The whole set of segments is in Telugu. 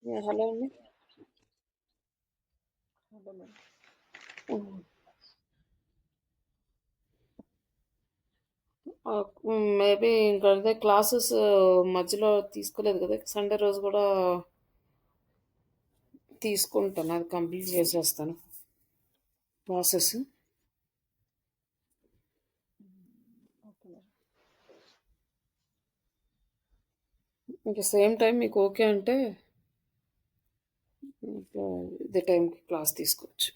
హలో అండి. Hello madam. హ్మ్. మేబీ ఇంక అదే క్లాసెస్ మధ్యలో తీసుకోలేదు కదా! సండే రోజు గూడా తీసుకుంటాను. అది కంప్లీట్ చేసేస్తాను ప్రాసెస్. Okay madam. ఇంక సేమ్ టైమ్ మీకు ఓకే అంటే ఇంకా ఇదే టైంకి క్లాస్ తీసుకోవచ్చు.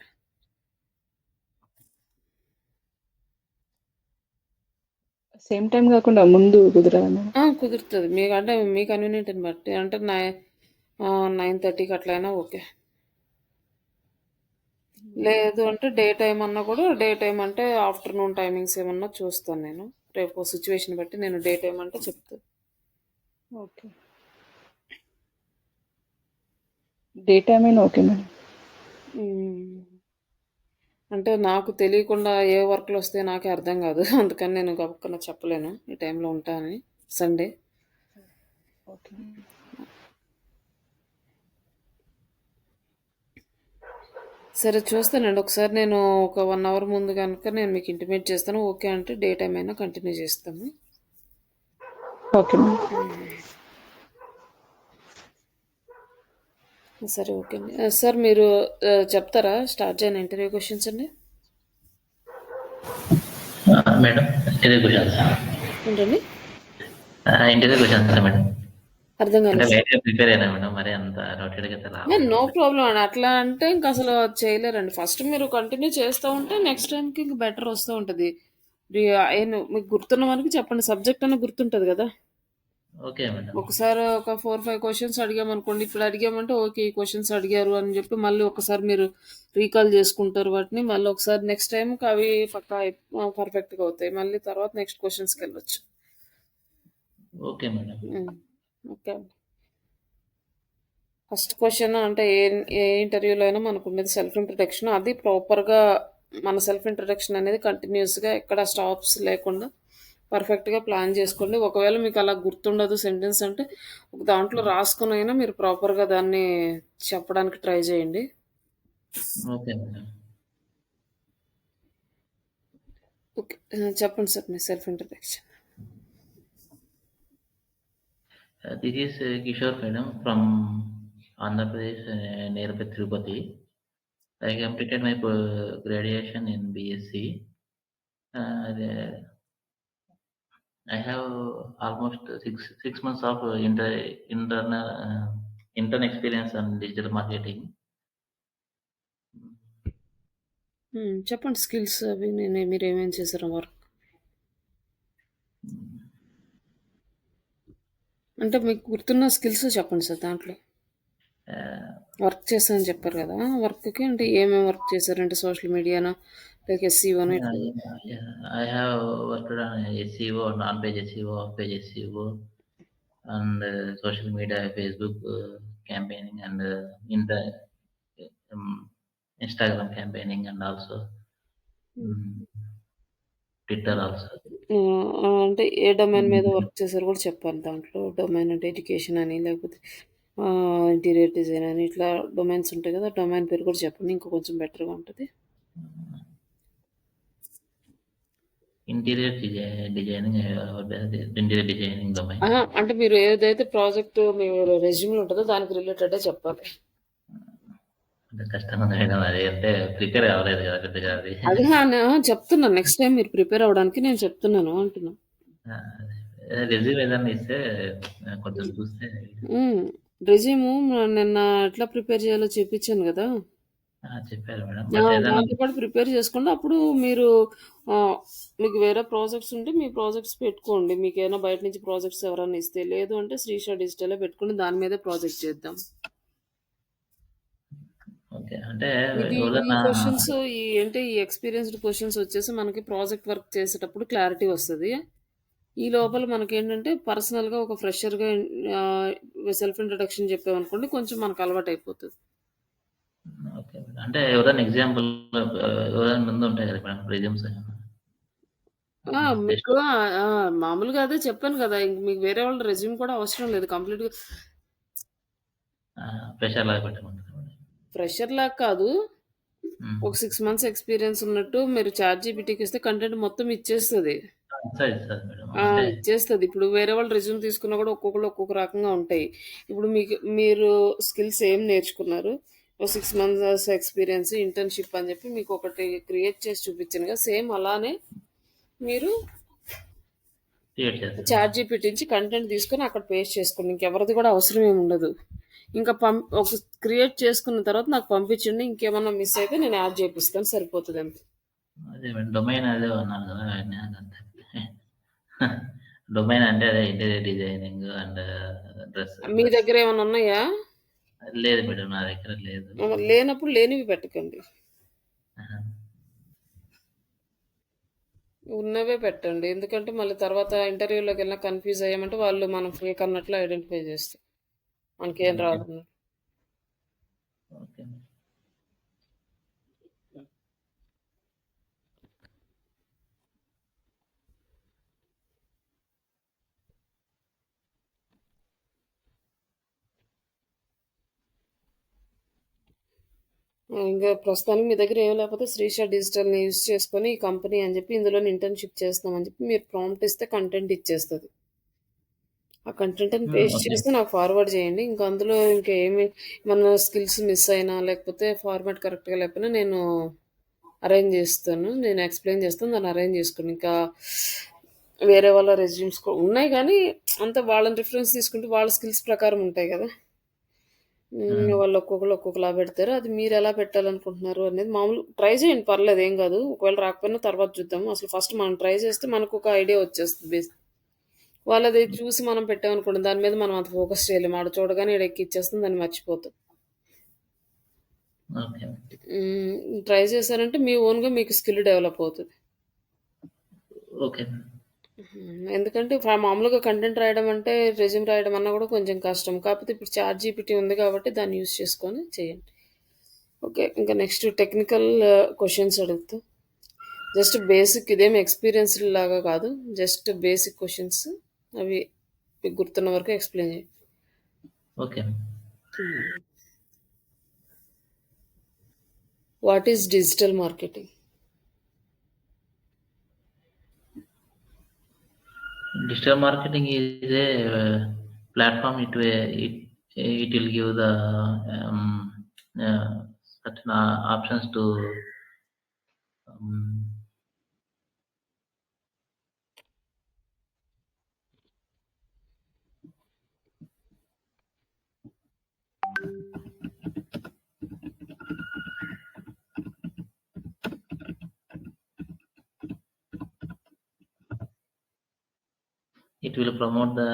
సేమ్ టైం కాకుండా ముందు కుదరదా మేడం? కుదురుతది. మీ కన్వీనియంట్‌ని బట్టి. అంటే 9:30కి అట్లయినా ఓకే. లేదు అంటే డే టైమ్ అన్నా కూడా డే టైమ్ అంటే ఆఫ్టర్‌నూన్ టైమింగ్స్ ఏమన్నా చూస్తాను నేను. రేపు సిట్యుయేషన్ బట్టి నేను డే టైమ్ అంటే చెప్తా. ఓకే. డే టైమ్ అయినా ఓకే మేడం. అంటే నాకు తెలియకుండా ఏ వర్క్‌లొస్తాయో నాకే అర్థం కాదు. అందుకని నేను గబుక్కన చెప్పలేను. ఈ టైంలో ఉంటా అని సండే. ఓకే. సరే చూస్తానండి. ఒకసారి నేను ఒక 1 అవర్ ముందు గనుక నేను మీకు ఇంటిమేట్ చేస్తాను. ఓకే అంటే డే టైమ్ అయినా కంటిన్యూ చేస్తాము. Okay madam. సరే ఓకే అండి. సార్ మీరు చెప్తారా? స్టార్ట్ చేయనా ఇంటర్వ్యూ క్వెషన్స్ అండి? మేడం ఇంటర్వ్యూ క్వశ్చన్స్ ఏంటండి? Interview questions madam. అర్థం అంటే కాలేదు సార్. బయట ప్రిపేర్ అయినా మేడం, మరి అంత రొటేట్గా అయితే రావు. నో ప్రాబ్లమ్ అండి. అట్లా అంటే ఇంక అసలు చేయలేరండి. ఫస్ట్ మీరు కంటిన్యూ చేస్తూ ఉంటే నెక్స్ట్ టైంకి ఇంక బెటర్ వస్తూ ఉంటుంది. మీకు గుర్తున్న వరకు చెప్పండి. సబ్జెక్ట్ అన్న గుర్తుంటుంది కదా! Okay madam. ఒకసారి ఒక 4, 5 క్వెషన్స్ అడిగామనుకోండి. ఇప్పుడు అడిగామంటే ఓకే. ఈ క్వెషన్స్ అడిగారు అని చెప్పి మళ్ళీ ఒకసారి మీరు రీకాల్ చేసుకుంటారు వాటిని. మళ్ళీ ఒకసారి నెక్స్ట్ టైంకి అవి పక్కా పర్ఫెక్ట్‌గా అవుతాయి. మళ్ళీ తర్వాత నెక్స్ట్ క్వెషన్స్‌కెళ్ళొచ్చు. Okay madam. ఓకే అండి. ఫస్ట్ క్వెషన్ అంటే ఏ ఇంటర్వ్యూలో అయినా మనకుండేది సెల్ఫ్ ఇంట్రడక్షన్. అది ప్రాపర్‌గా మన సెల్ఫ్ ఇంట్రడక్షన్ అనేది కంటిన్యూయస్‌గా ఎక్కడ స్టాప్స్ లేకుండా పర్ఫెక్ట్‌గా ప్లాన్ చేసుకోండి. ఒకవేళ మీకు అలా గుర్తుండదు సెంటెన్స్ అంటే ఒక దాంట్లో రాసుకొనైనా మీరు ప్రాపర్‌గా దాన్ని చెప్పడానికి ట్రై చేయండి. Okay madam. ఓకే. చెప్పండి sir me self introduction. This is Kishore madam from Andhra Pradesh, nearby Tirupati. I completed my graduation in BSc. I have almost six months of intern experience on digital marketing. చెప్పండి స్కిల్స్ అవి మీరేమేం చేశారు వర్క్? అంటే మీకు గుర్తున్న స్కిల్స్ చెప్పండి సార్ దాంట్లో. వర్క్ చేశానని చెప్పారు కదా! వర్క్‌కి అంటే ఏమేమి వర్క్ చేశారంటే సోషల్ మీడియానా? లైక్ ఎస్‌ఈఓనా ఇట్లా? I have worked on SEO, non-page SEO, off-page SEO, and social media, Facebook campaigning, and in the Instagram campaigning, and also Twitter also. అంటే ఏ డొమైన్ మీద వర్క్ చేశారో కూడా చెప్పాలి దాంట్లో. డొమైన్ అంటే ఎడ్యుకేషన్ అని లేకపోతే ఇంటీరియర్ డిజైన్ అని ఇట్లా డొమైన్స్ ఉంటాయి కదా! డొమైన్ పేరు కూడా చెప్పండి. ఇంకా కొంచెం బెటర్‌గా ఉంటది. Interior designing domain. అంటే మీరు ఏదైతే ప్రాజెక్ట్ మీ రెజ్యూమ్‌లో ఉంటదో దానికి రిలేటెడే చెప్పాలి. అంటే కష్టంగా ఉంది మేడం, అది అంటే ప్రిపేర్ అవ్వలేదు కదా పెద్దగా అది. అదే చెప్తున్నా నెక్స్ట్ టైం మీరు ప్రిపేర్ అవ్వడానికి నేను చెప్తున్నాను అంటున్నా. రెజ్యూమ్ ఏదైనా ఇస్తే కొంచెం చూస్తే. రెజ్యూము నిన్న ఎట్లా ప్రిపేర్ చేయాలో చూపించాను కదా! చెప్పారు మేడం. బట్ ఏదైనా దాంతో పాటు ప్రిపేర్ చేసుకోండి. అప్పుడు మీరు మీకు వేరే ప్రాజెక్ట్స్ ఉంటే మీ ప్రాజెక్ట్స్ పెట్టుకోండి. మీకేమైనా బయట నుంచి ప్రాజెక్ట్స్ ఎవరైనా ఇస్తే. లేదు అంటే శ్రీష డిజిటలే పెట్టుకొని దాని మీదే ప్రాజెక్ట్ చేద్దాం. ఓకే. అంటే ఈ క్వెషన్స్ ఈ ఎక్స్‌పీరియన్స్‌డ్ క్వెషన్స్ వచ్చేసి మనకి ప్రాజెక్ట్ వర్క్ చేసేటప్పుడు క్లారిటీ వస్తది. ఈ లోపల మనకేంటంటే పర్సనల్‌గా ఒక ఫ్రెషర్‌గా సెల్ఫ్ ఇంట్రడక్షన్ చెప్పామనుకోండి కొంచెం మనకు అలవాటయిపోతది. Okay madam. అంటే ఎవరైనా ఎగ్జాంపుల్ ఎవరైనా ముందు ఉంటాయి కదా మేడం రెజ్యూమ్స్? మీకు మామూలుగా అదే చెప్పాను కదా! ఇంక మీకు వేరే వాళ్ళ రెజ్యూమ్ కూడా అవసరం లేదు. కంప్లీట్‌గా ప్రెషర్ లాగా పెట్టమంటారు మేడం. ఫ్రెషర్ లాగా కాదు. మ్మ్. ఒక 6 మంత్స్ ఎక్స్పీరియన్స్ ఉన్నట్టు మీరు చాట్ జీపీటీకి ఇస్తే కంటెంట్ మొత్తం ఇచ్చేస్తుంది. ఇస్తుంది మేడం. అంటే ఇచ్చేస్తుంది. ఇప్పుడు వేరే వాళ్ళు రెజ్యూమ్ తీసుకున్నా కూడా ఒక్కొక్కరు ఒక్కొక్క రకంగా ఉంటాయి. ఇప్పుడు మీరు స్కిల్స్ ఏం నేర్చుకున్నారు, ఒక 6 మంత్స్ ఎక్స్పీరియన్స్ ఇంటర్న్షిప్ అని చెప్పి మీకు ఒకటి క్రియేట్ చేసి చూపించాను కదా, సేమ్ అలానే మీరు క్రియేట్ చేస్తాను. చాట్ జీపీటీ నుంచి కంటెంట్ తీసుకొని అక్కడ పేస్ట్ చేసుకోండి. ఇంకెవరిది కూడా అవసరం ఏమి ఉండదు. ఇంకా ఒక క్రియేట్ చేసుకున్న తర్వాత నాకు పంపించండి. ఇంకేమన్నా మిస్ అయితే నేను యాడ్ చేపిస్తాను, సరిపోతుంది అంతే. అదే మేడం, డొమైన్ అదే అన్నాను కదా అంతే. డొమైన్ అంటే అదే ఇంటీరియర్ డిజైనింగ్ అండ్ డ్రెస్. మీ దగ్గర ఏమైనా ఉన్నాయా? లేదు మేడం, నా దగ్గర లేదు. లేనప్పుడు లేనివి పెట్టకండి, ఉన్నవే పెట్టండి. ఎందుకంటే మళ్ళీ తర్వాత ఇంటర్వ్యూలోకి వెళ్ళినా కన్ఫ్యూజ్ అయ్యామంటే వాళ్ళు మనం ఫేక్ అన్నట్లు ఐడెంటిఫై చేస్తారు, మనకేం రాదు. ఓకే. ఇంకా ప్రస్తుతానికి మీ దగ్గర ఏం లేకపోతే శ్రీష డిజిటల్ని యూజ్ చేసుకొని ఈ కంపెనీ అని చెప్పి ఇందులో ఇంటర్న్షిప్ చేస్తామని చెప్పి మీరు ప్రాంప్ట్ ఇస్తే కంటెంట్ ఇచ్చేస్తుంది. ఆ కంటెంట్ అని పేస్ట్ చేస్తే నాకు ఫార్వర్డ్ చేయండి. ఇంకా అందులో ఇంకా ఏమి మన స్కిల్స్ మిస్ అయినా లేకపోతే ఫార్మాట్ కరెక్ట్గా లేకపోయినా నేను అరేంజ్ చేస్తాను, నేను ఎక్స్ప్లెయిన్ చేస్తాను, దాన్ని అరేంజ్ చేసుకోండి. ఇంకా వేరే వాళ్ళ రెజ్యూమ్స్ ఉన్నాయి కానీ అంత వాళ్ళని రిఫరెన్స్ తీసుకుంటే వాళ్ళ స్కిల్స్ ప్రకారం ఉంటాయి కదా. వాళ్ళు ఒక్కొక్కరు ఒక్కొక్కలా పెడతారు. అది మీరు ఎలా పెట్టాలనుకుంటున్నారు అనేది మామూలు ట్రై చేయండి, పర్లేదు, ఏం కాదు. ఒకవేళ రాకపోయినా తర్వాత చూద్దాము. అసలు ఫస్ట్ మనం ట్రై చేస్తే మనకు ఒక ఐడియా వచ్చేస్తుంది బేస్. వాళ్ళది చూసి మనం పెట్టామనుకోండి, దాని మీద మనం అంత ఫోకస్ చేయలేము. ఆడ చూడగానే ఇక్కడ ఎక్కిచ్చేస్తుంది, దాన్ని మర్చిపోతాం. ట్రై చేశారంటే మీ ఓన్గా మీకు స్కిల్ డెవలప్ అవుతుంది. ఓకే. ఎందుకంటే మామూలుగా కంటెంట్ రాయడం అంటే రెజ్యూమ్ రాయడం అన్నా కూడా కొంచెం కష్టం. కాకపోతే ఇప్పుడు చాట్ జీపీటీ ఉంది కాబట్టి దాన్ని యూజ్ చేసుకొని చేయండి. ఓకే, ఇంకా నెక్స్ట్ టెక్నికల్ క్వశ్చన్స్ అడుగుతా. జస్ట్ బేసిక్, ఇదేం ఎక్స్పీరియన్స్ లాగా కాదు, జస్ట్ బేసిక్ క్వశ్చన్స్. అవి మీకు గుర్తున్న వరకు ఎక్స్ప్లెయిన్ చేయండి. Okay. What is digital marketing? Digital marketing is a platform. It will give the certain options to it will promote the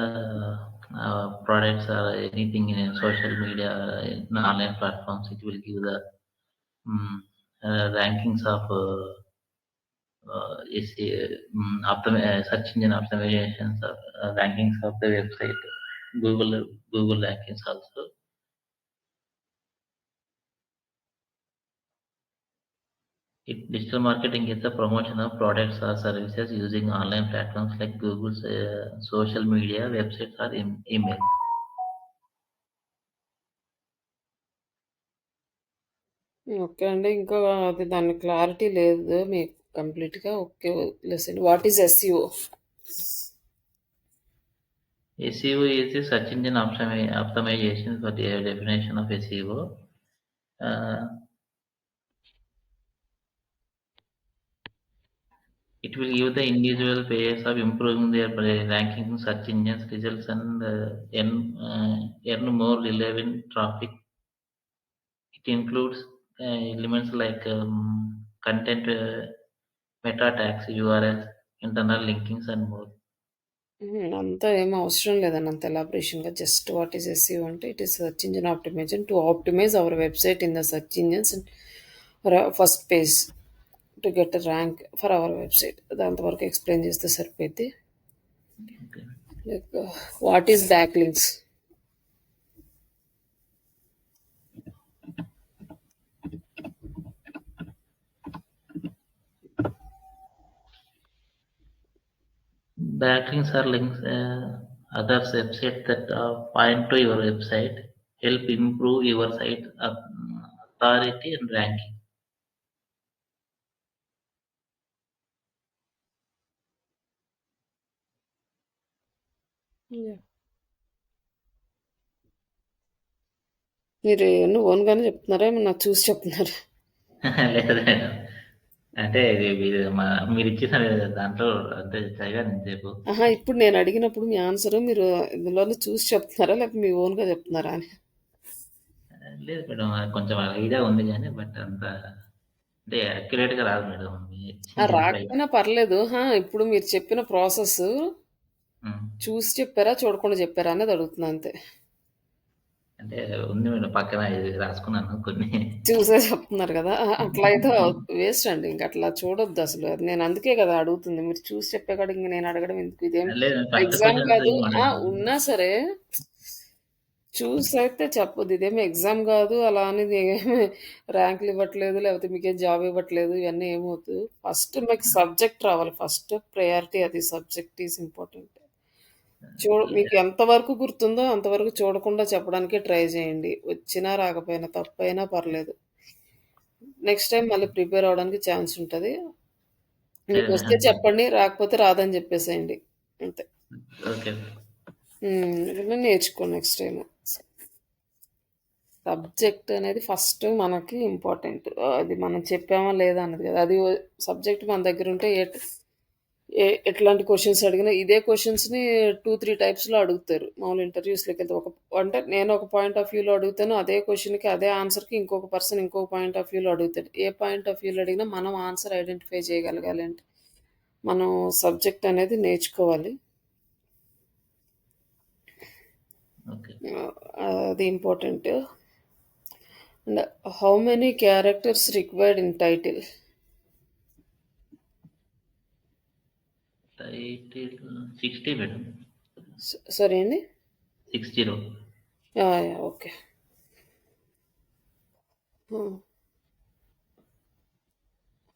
products or anything in social media, in online platforms. It will give the rankings of search engine optimizations, rankings of the website, Google rankings also. Digital marketing is the promotion of products or services using online platforms like Google's social media, websites, or email. Okay అండి, ఇంకా అది దాని క్లారిటీ లేదు మీకు కంప్లీట్గా. Okay, lesson. What is SEO? SEO is the search engine optimization. For the definition of SEO, it will give the individual pages of improving their ranking in search engines results and earn more relevant traffic. It includes elements like content, meta tags, URLs, internal linkings, and more. అంతా ఏం అవసరం లేదండి అంత ఎలాబరేషన్గా. జస్ట్ వాట్ ఈస్ ఎస్ఈఓ అంటే it is search engine optimisation to optimise our website in the search engines first page to get rank for our website. దాంతవరకు ఎక్స్ప్లెయిన్ చేస్తే సరిపోద్ది. Like what is back links? Backlinks are links others websites that point to your website. help improve your site authority and ranking. మీరు ఏమన్నా ఓన్గానే చెప్తున్నారా, ఏమన్నా నాకు చూసి చెప్తున్నారా? లేదు లేదు. అంటే ఇది మీరు ఇచ్చిన దాంట్లో అంటే చదివాను ఇంతసేపు. ఆహా, ఇప్పుడు నేను అడిగినప్పుడు మీ ఆన్సర్ మీరు ఇందులోనే చూసి చెప్తున్నారా, లేకపోతే మీ ఓన్గా చెప్తున్నారా అని? లేదు మేడం, కొంచెం ఐడియా ఉంది కానీ బట్ అంత అంటే యాక్యురేట్గా రాదు మేడం. రాకపోయినా పర్లేదు. ఇప్పుడు మీరు చెప్పిన ప్రాసెస్ చూసి చెప్పారా, చూడకుండా చెప్పారా అనేది అడుగుతున్నా అంతే. అంటే ఉంది మేడం, పక్కన ఇది రాసుకున్నాను కొన్ని. చూసే చెప్తున్నారు కదా, అట్లా అయితే వేస్ట్ అండి. ఇంక అట్లా చూడొద్దు అసలు. నేను అందుకే కదా అడుగుతుంది. మీరు చూసి చెప్పే కాడికి ఇంక నేను అడగడం ఎందుకు? ఇదేం లేదు ఫస్ట్ ఎగ్జామ్ కాదు. క్వశ్చన్ ఉన్నా సరే చూసి అయితే చెప్పొద్దు. ఇదేమి ఎగ్జామ్ కాదు, అలా అనేది ఏమి ర్యాంకులు ఇవ్వట్లేదు, లేకపోతే మీకేం జాబ్ ఇవ్వట్లేదు, ఇవన్నీ ఏమవుతుంది. ఫస్ట్ మీకు సబ్జెక్ట్ రావాలి. ఫస్ట్ ప్రయారిటీ అది. Subject is important. మీకు ఎంతవరకు గుర్తుందో అంతవరకు చూడకుండా చెప్పడానికే ట్రై చేయండి. వచ్చినా రాకపోయినా తప్పైనా పర్లేదు. నెక్స్ట్ టైం మళ్ళీ ప్రిపేర్ అవ్వడానికి ఛాన్స్ ఉంటుంది. మీకు వస్తే చెప్పండి, రాకపోతే రాదని చెప్పేసేయండి అంతే. ఓకే. నేర్చుకో నెక్స్ట్ టైం. సబ్జెక్ట్ అనేది ఫస్ట్ మనకి ఇంపార్టెంట్. అది మనం చెప్పామా లేదా అన్నది కదా. అది సబ్జెక్ట్ మన దగ్గర ఉంటే ఎట్లాంటి క్వశ్చన్స్ అడిగినా ఇదే క్వశ్చన్స్ని 2-3 టైప్స్లో అడుగుతారు మామూలు ఇంటర్వ్యూస్లోకి వెళ్తే. అంటే నేను ఒక పాయింట్ ఆఫ్ వ్యూలో అడుగుతాను, అదే క్వశ్చన్కి అదే ఆన్సర్కి ఇంకొక పర్సన్ ఇంకొక పాయింట్ ఆఫ్ వ్యూలో అడుగుతాడు. ఏ పాయింట్ ఆఫ్ వ్యూలో అడిగినా మనం ఆన్సర్ ఐడెంటిఫై చేయగలగాలి అంటే మనం సబ్జెక్ట్ అనేది నేర్చుకోవాలి. అది important. And how many characters required in title? Title 60 madam. సరే అండి, 60. Okay.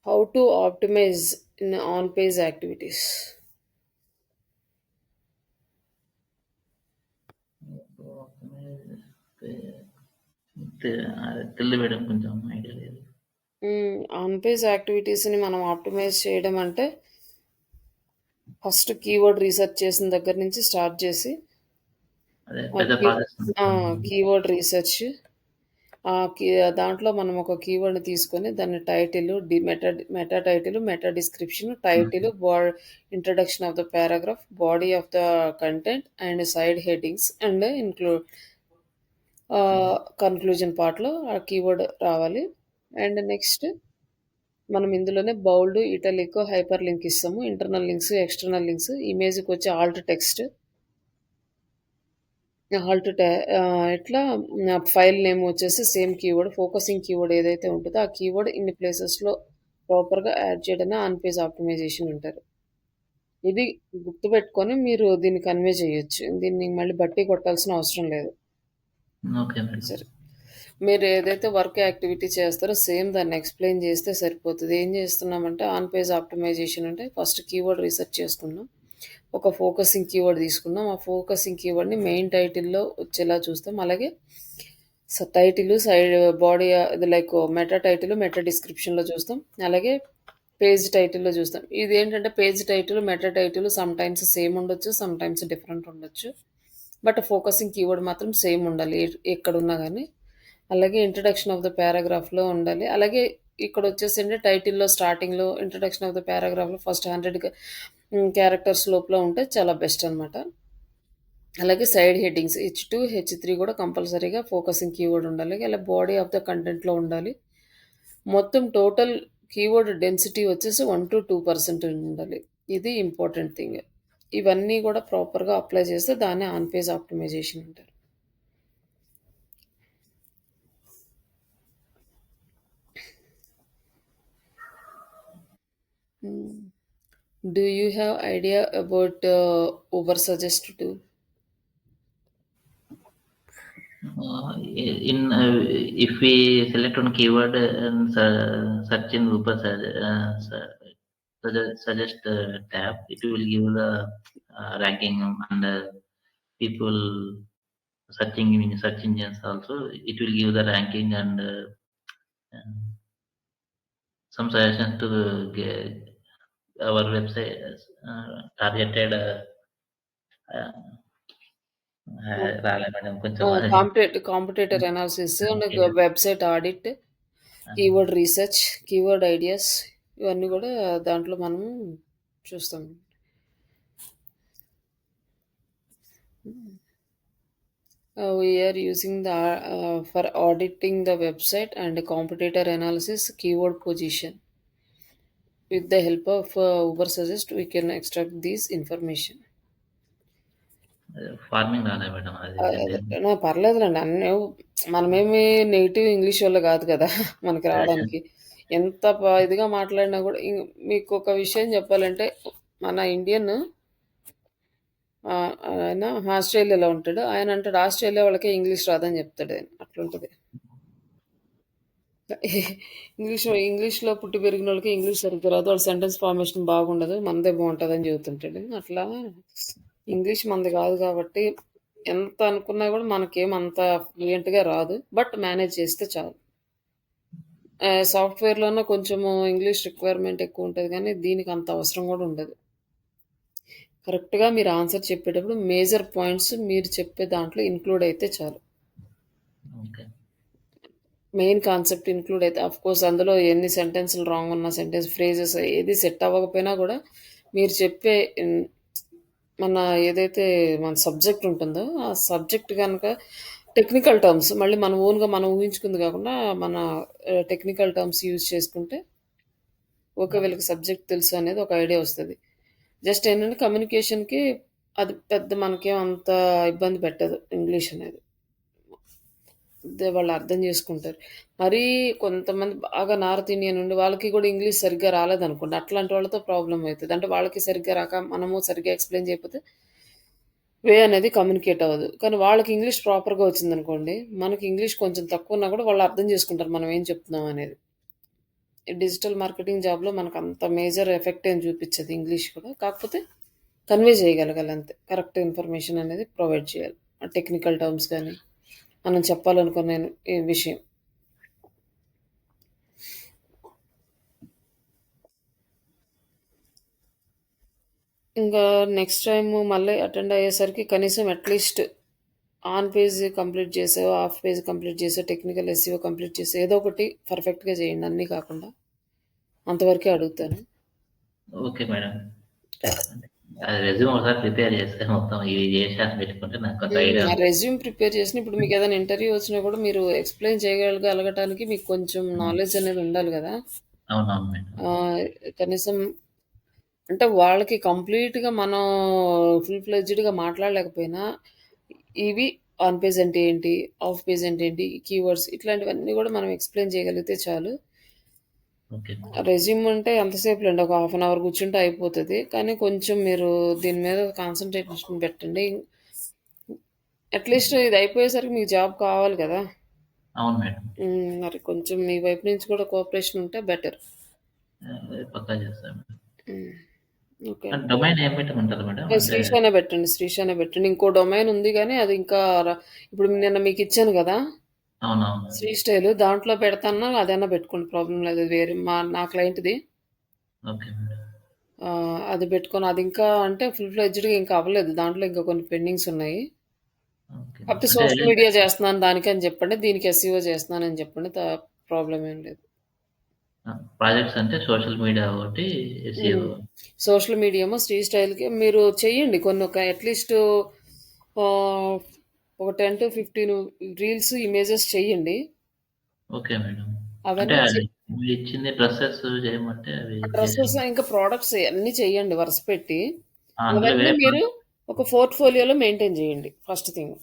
How to optimise in on page activities? తెలియదు మేడం, కొంచెం ఐడియా లేదు. ఆన్ పేజ్ యాక్టివిటీస్ని మనం ఆప్టిమైజ్ చేయడం అంటే ఫస్ట్ కీవర్డ్ రీసెర్చ్ చేసిన దగ్గర నుంచి స్టార్ట్ చేసి కీవర్డ్ రీసెర్చ్, దాంట్లో మనం ఒక కీవర్డ్ని తీసుకొని దాన్ని title, meta title, meta description, title, introduction of the paragraph, body of the content and side headings and conclusion పార్ట్లో ఆ కీవర్డ్ రావాలి. అండ్ నెక్స్ట్ మనం ఇందులోనే బౌల్డ్, ఇటాలిక్, హైపర్ లింక్ ఇస్తాము. ఇంటర్నల్ లింక్స్, ఎక్స్టర్నల్ లింక్స్, ఇమేజ్కి వచ్చి ఆల్ట్ టెక్స్ట్, ఇట్లా ఫైల్ నేమ్ వచ్చేసి సేమ్ కీవర్డ్, ఫోకసింగ్ కీవర్డ్ ఏదైతే ఉంటుందో ఆ కీవర్డ్ ఇన్ని ప్లేసెస్లో ప్రాపర్గా యాడ్ చేయడమే ఆన్ పేజ్ ఆప్టిమైజేషన్ అంటారు. ఇది గుర్తుపెట్టుకొని మీరు దీన్ని కన్వే చేయొచ్చు. దీన్ని మళ్ళీ బట్టి కొట్టాల్సిన అవసరం లేదు. సరే, మీరు ఏదైతే వర్క్ యాక్టివిటీ చేస్తారో సేమ్ దాన్ని ఎక్స్ప్లెయిన్ చేస్తే సరిపోతుంది. ఏం చేస్తున్నామంటే ఆన్ పేజ్ ఆప్టిమైజేషన్ అంటే ఫస్ట్ కీవర్డ్ రీసెర్చ్ చేసుకున్నాం, ఒక ఫోకసింగ్ కీవర్డ్ తీసుకున్నాం, ఆ ఫోకసింగ్ కీవర్డ్ని మెయిన్ టైటిల్లో వచ్చేలా చూస్తాం. అలాగే title, side body, like meta title, meta డిస్క్రిప్షన్లో చూస్తాం. అలాగే పేజ్ టైటిల్లో చూస్తాం. ఇది ఏంటంటే page title, meta title some times same ఉండొచ్చు, సమ్ టైమ్స్ డిఫరెంట్ ఉండొచ్చు. బట్ ఫోకసింగ్ కీవర్డ్ మాత్రం సేమ్ ఉండాలి ఎక్కడున్నా కానీ. అలాగే ఇంట్రడక్షన్ ఆఫ్ ద పారాగ్రాఫ్లో ఉండాలి. అలాగే ఇక్కడ వచ్చేసి టైటిల్లో స్టార్టింగ్లో ఇంట్రడక్షన్ ఆఫ్ ద పారాగ్రాఫ్లో ఫస్ట్ 100 క్యారెక్టర్స్ లోపల ఉంటే చాలా బెస్ట్ అనమాట. అలాగే సైడ్ హెడ్డింగ్స్ H2, H3 కూడా కంపల్సరీగా ఫోకసింగ్ కీవర్డ్ ఉండాలి. అలా బాడీ ఆఫ్ ద కంటెంట్లో ఉండాలి. మొత్తం టోటల్ కీవర్డ్ డెన్సిటీ వచ్చేసి 1-2% ఉండాలి. ఇది ఇంపార్టెంట్ థింగ్. ఇవన్నీ కూడా ప్రాపర్గా అప్లై చేస్తే దాన్ని ఆన్ పేజ్ ఆప్టిమైజేషన్ అంటారు. Do you have idea about Uber Suggest tool? If we select on keyword and search in Uber suggest tab, it will give the ranking and people search engines also. It will give the ranking and some suggestions to our website targeted రాలే మేడం కొంచెం competitor analysis and website audit, keyword research, keyword ideas ఇవన్నీ కూడా దాంట్లో మనము చూస్తాం. We are using the for auditing the website and competitor analysis, keyword position. With the help of Uber Suggest, we can extract this information. Farming రాలే మేడం అది పర్లేదులేండి. అన్నీ మనమేమి నెగిటివ్ ఇంగ్లీష్ వాళ్ళు కాదు కదా మనకి రావడానికి. ఎంత ఇదిగా మాట్లాడినా కూడా మీకు ఒక విషయం చెప్పాలంటే మన ఇండియన్ ఆయన ఆస్ట్రేలియాలో ఉంటాడు. ఆయన అంటాడు ఆస్ట్రేలియా వాళ్ళకే ఇంగ్లీష్ రాదని చెప్తాడు ఆయన. అట్లుంటుంది. ఇంగ్లీష్లో పుట్టి పెరిగిన వాళ్ళకి ఇంగ్లీష్ సరిగ్గా రాదు, వాళ్ళ సెంటెన్స్ ఫార్మేషన్ బాగుండదు, మనదే బాగుంటుందని చెబుతుంటాడు. అట్లా ఇంగ్లీష్ మనది కాదు కాబట్టి ఎంత అనుకున్నా కూడా మనకేం అంత ఫ్లూయెంట్గా రాదు, బట్ మేనేజ్ చేస్తే చాలు. సాఫ్ట్వేర్లోనే కొంచెము ఇంగ్లీష్ రిక్వైర్మెంట్ ఎక్కువ ఉంటుంది కానీ దీనికి అంత అవసరం కూడా ఉండదు. కరెక్ట్గా మీరు ఆన్సర్ చెప్పేటప్పుడు మేజర్ పాయింట్స్ మీరు చెప్పే దాంట్లో ఇంక్లూడ్ అయితే చాలు. మెయిన్ కాన్సెప్ట్ ఇంక్లూడ్ అయితే కోర్స్ అందులో ఎన్ని సెంటెన్స్లు రాంగ్ ఉన్న సెంటెన్స్ ఫ్రేజెస్ ఏది సెట్ అవ్వకపోయినా కూడా మీరు చెప్పే మన ఏదైతే మన సబ్జెక్ట్ ఉంటుందో ఆ సబ్జెక్ట్ కనుక టెక్నికల్ టర్మ్స్ మళ్ళీ మన ఓన్గా మనం ఊహించుకుంది కాకుండా మన టెక్నికల్ టర్మ్స్ యూజ్ చేసుకుంటే ఓకే వీళ్ళకి సబ్జెక్ట్ తెలుసు అనేది ఒక ఐడియా వస్తుంది. జస్ట్ ఏంటంటే కమ్యూనికేషన్కి అది పెద్ద మనకేం అంత ఇబ్బంది పెట్టదు ఇంగ్లీష్ అనేది. వాళ్ళు అర్థం చేసుకుంటారు. మరీ కొంతమంది బాగా నార్త్ ఇండియన్ ఉండి వాళ్ళకి కూడా ఇంగ్లీష్ సరిగ్గా రాలేదనుకోండి, అట్లాంటి వాళ్ళతో ప్రాబ్లం అవుతుంది. అంటే వాళ్ళకి సరిగ్గా రాక మనము సరిగ్గా ఎక్స్ప్లెయిన్ చేయకపోతే వే అనేది కమ్యూనికేట్ అవ్వదు. కానీ వాళ్ళకి ఇంగ్లీష్ ప్రాపర్గా వచ్చిందనుకోండి, మనకి ఇంగ్లీష్ కొంచెం తక్కువ ఉన్నా కూడా వాళ్ళు అర్థం చేసుకుంటారు మనం ఏం చెప్తున్నాం అనేది. డిజిటల్ మార్కెటింగ్ జాబ్లో మనకు అంత మేజర్ ఎఫెక్ట్ ఏం చూపించదు ఇంగ్లీష్ కూడా, కాకపోతే కన్వే చేయగలగాలి అంతే. కరెక్ట్ ఇన్ఫర్మేషన్ అనేది ప్రొవైడ్ చేయాలి, టెక్నికల్ టర్మ్స్ కానీ మనం చెప్పాలనుకునే ఈ విషయం. ఇంకా నెక్స్ట్ టైం మళ్ళీ అటెండ్ అయ్యేసరికి కనీసం అట్లీస్ట్ ఆన్ పేజ్ కంప్లీట్ చేసావో, ఆఫ్ పేజ్ కంప్లీట్ చేసో, టెక్నికల్ ఎస్సీఓ కంప్లీట్ చేసో ఏదో ఒకటి పర్ఫెక్ట్గా చేయండి, అన్నీ కాకుండా. అంతవరకే అడుగుతాను. Okay madam. రెజ్యూమ్ ఒకసారి ప్రిపేర్ చేస్తే మొత్తం ఇవి చేసి పెట్టుకుంటే నాకు కొంత ఐడియా. రెజ్యూమ్ ప్రిపేర్ చేసిన ఇప్పుడు మీకు ఏదైనా ఇంటర్వ్యూ వచ్చినా కూడా మీరు ఎక్స్ప్లెయిన్ చేయగలగటానికి మీకు కొంచెం నాలెడ్జ్ అనేది ఉండాలి కదా. అవునవును మేడం. కనీసం అంటే వాళ్ళకి కంప్లీట్గా మనం ఫుల్ ఫ్లెడ్జ్డ్గా మాట్లాడలేకపోయినా ఇవి ఆన్ పేజ్ అంటే ఏంటి, ఆఫ్ పేజ్ అంటే ఏంటి, కీవర్డ్స్ ఇట్లాంటివన్నీ కూడా మనం ఎక్స్ప్లెయిన్ చేయగలిగితే చాలు. రెజ్యూమ్ అంటే ఎంతసేపు లేండి, ఒక హాఫ్ అన్ అవర్ కూర్చుంటే అయిపోతుంది. కానీ కొంచెం మీరు దీని మీద కాన్సన్ట్రేషన్ పెట్టండి. అట్లీస్ట్ ఇది అయిపోయేసరికి మీకు జాబ్ కావాలి కదా. అవును మేడం. మరి కొంచెం మీ వైపు నుంచి కూడా కోఆపరేషన్ ఉంటే బెటర్. పక్కా చేస్తాను. ఓకే, డొమైన్ ఏం పెట్టమంటారు మేడం? శ్రీశానే పెట్టండి, శ్రీశానే పెట్టండి. ఇంకో డొమైన్ ఉంది కానీ అది ఇంకా ఇప్పుడు నిన్న మీకు ఇచ్చాను కదా అవునవును శ్రీ స్టైల్, దాంట్లో పెడతాను, అదైనా పెట్టుకోండి, ప్రాబ్లం లేదు. వేరే నా క్లయింట్ది. ఓకే. అది పెట్టుకొని అది ఇంకా అంటే ఫుల్ ఫ్లెడ్జ్డ్గా ఇంకా అవ్వలేదు, దాంట్లో ఇంకా కొన్ని పెండింగ్స్ ఉన్నాయి. కాకపోతే సోషల్ మీడియా చేస్తున్నాను దానికి అని చెప్పండి, దీనికి ఎస్ఈఓ చేస్తున్నాను అని చెప్పండి, ప్రాబ్లం ఏం లేదు. ప్రాజెక్ట్స్ అంటే సోషల్ మీడియా ఒకటి, సోషల్ మీడియామో శ్రీ స్టైల్కి మీరు చెయ్యండి కొన్ని, ఒక అట్లీస్ట్ ఒక 10 to 15 రీల్స్, ఇమేజెస్ చెయ్యండి. Okay madam. అవన్నీ ఇచ్చింది డ్రెస్సెస్ చేయమంటే డ్రెస్సెస్ ఇంకా ప్రోడక్ట్స్ అన్నీ చెయ్యండి వరుస పెట్టి. అవన్నీ మీరు ఒక పోర్ట్ఫోలియోలో మెయింటైన్ చేయండి ఫస్ట్ థింగ్.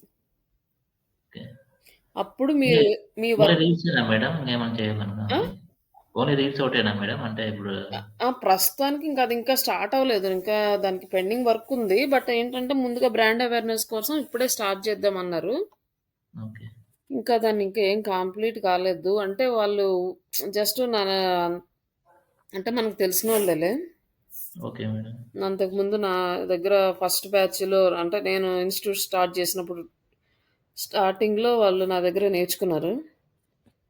అప్పుడు మీరు మీ మేడం ఏమని చేయాలన్నా ఓన్లీ రీల్స్ ఒకటేనా మేడం? అంటే ఇప్పుడు ప్రస్తుతానికి ఇంకా అది ఇంకా స్టార్ట్ అవ్వలేదు, ఇంకా దానికి పెండింగ్ వర్క్ ఉంది. బట్ ఏంటంటే ముందుగా బ్రాండ్ అవేర్నెస్ కోసం ఇప్పుడే స్టార్ట్ చేద్దామన్నారు. ఇంకా దాన్ని ఇంకా ఏం కంప్లీట్ కాలేదు. అంటే వాళ్ళు జస్ట్ అంటే మనకు తెలిసిన వాళ్ళే. అంతకుముందు నా దగ్గర ఫస్ట్ బ్యాచ్లో అంటే నేను ఇన్స్టిట్యూట్ స్టార్ట్ చేసినప్పుడు స్టార్టింగ్‌లో వాళ్ళు నా దగ్గర నేర్చుకున్నారు.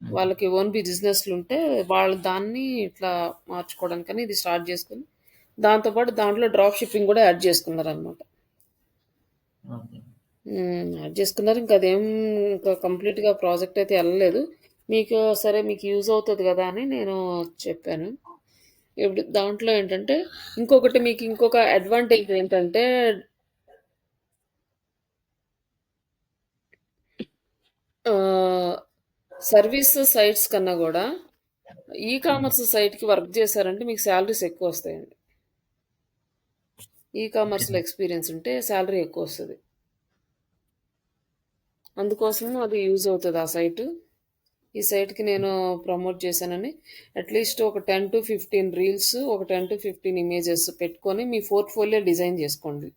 వాళ్ళకి ఓన్ బిజినెస్‌లుంటే వాళ్ళు దాన్ని ఇట్లా మార్చుకోవడానికని ఇది స్టార్ట్ చేసుకొని, దాంతో పాటు దాంట్లో డ్రాప్ షిప్పింగ్ గూడా యాడ్ చేసుకున్నారనమాట. ఓకే. యాడ్ చేసుకున్నారు. ఇంక అదేం ఇంకా కంప్లీట్‌గా ప్రాజెక్ట్ అయితే ఎళ్ళలేదు. మీకు సరే మీకు యూజ్ అవుతది గదా! అని నేను చెప్పాను. ఇప్పుడు దాంట్లో ఏంటంటే, ఇంకొకటి మీకు ఇంకొక అడ్వాంటేజ్ ఏంటంటే ఆహ్, సర్వీస్ సైట్స్ కన్నా గూడా ఈ కామర్స్ సైట్‌కి వర్క్ చేశారంటే మీకు సాలరీస్ ఎక్కువొస్తాయండి. ఈ ఓకే. కామర్స్‌లో ఎక్స్‌పీరియన్స్ ఉంటే సాలరీ ఎక్కువొస్తది. అందుకోసం అది యూజ్ అవుతది ఆ సైటు. ఈ సైట్‌కి నేను ప్రమోట్ చేశానని అట్‌లీస్ట్ ఒక 10-15 రీల్స్, ఒక 10-15 ఇమేజెస్ పెట్టుకొని మీ పోర్ట్‌ఫోలియో డిజైన్ జేసుకోండి.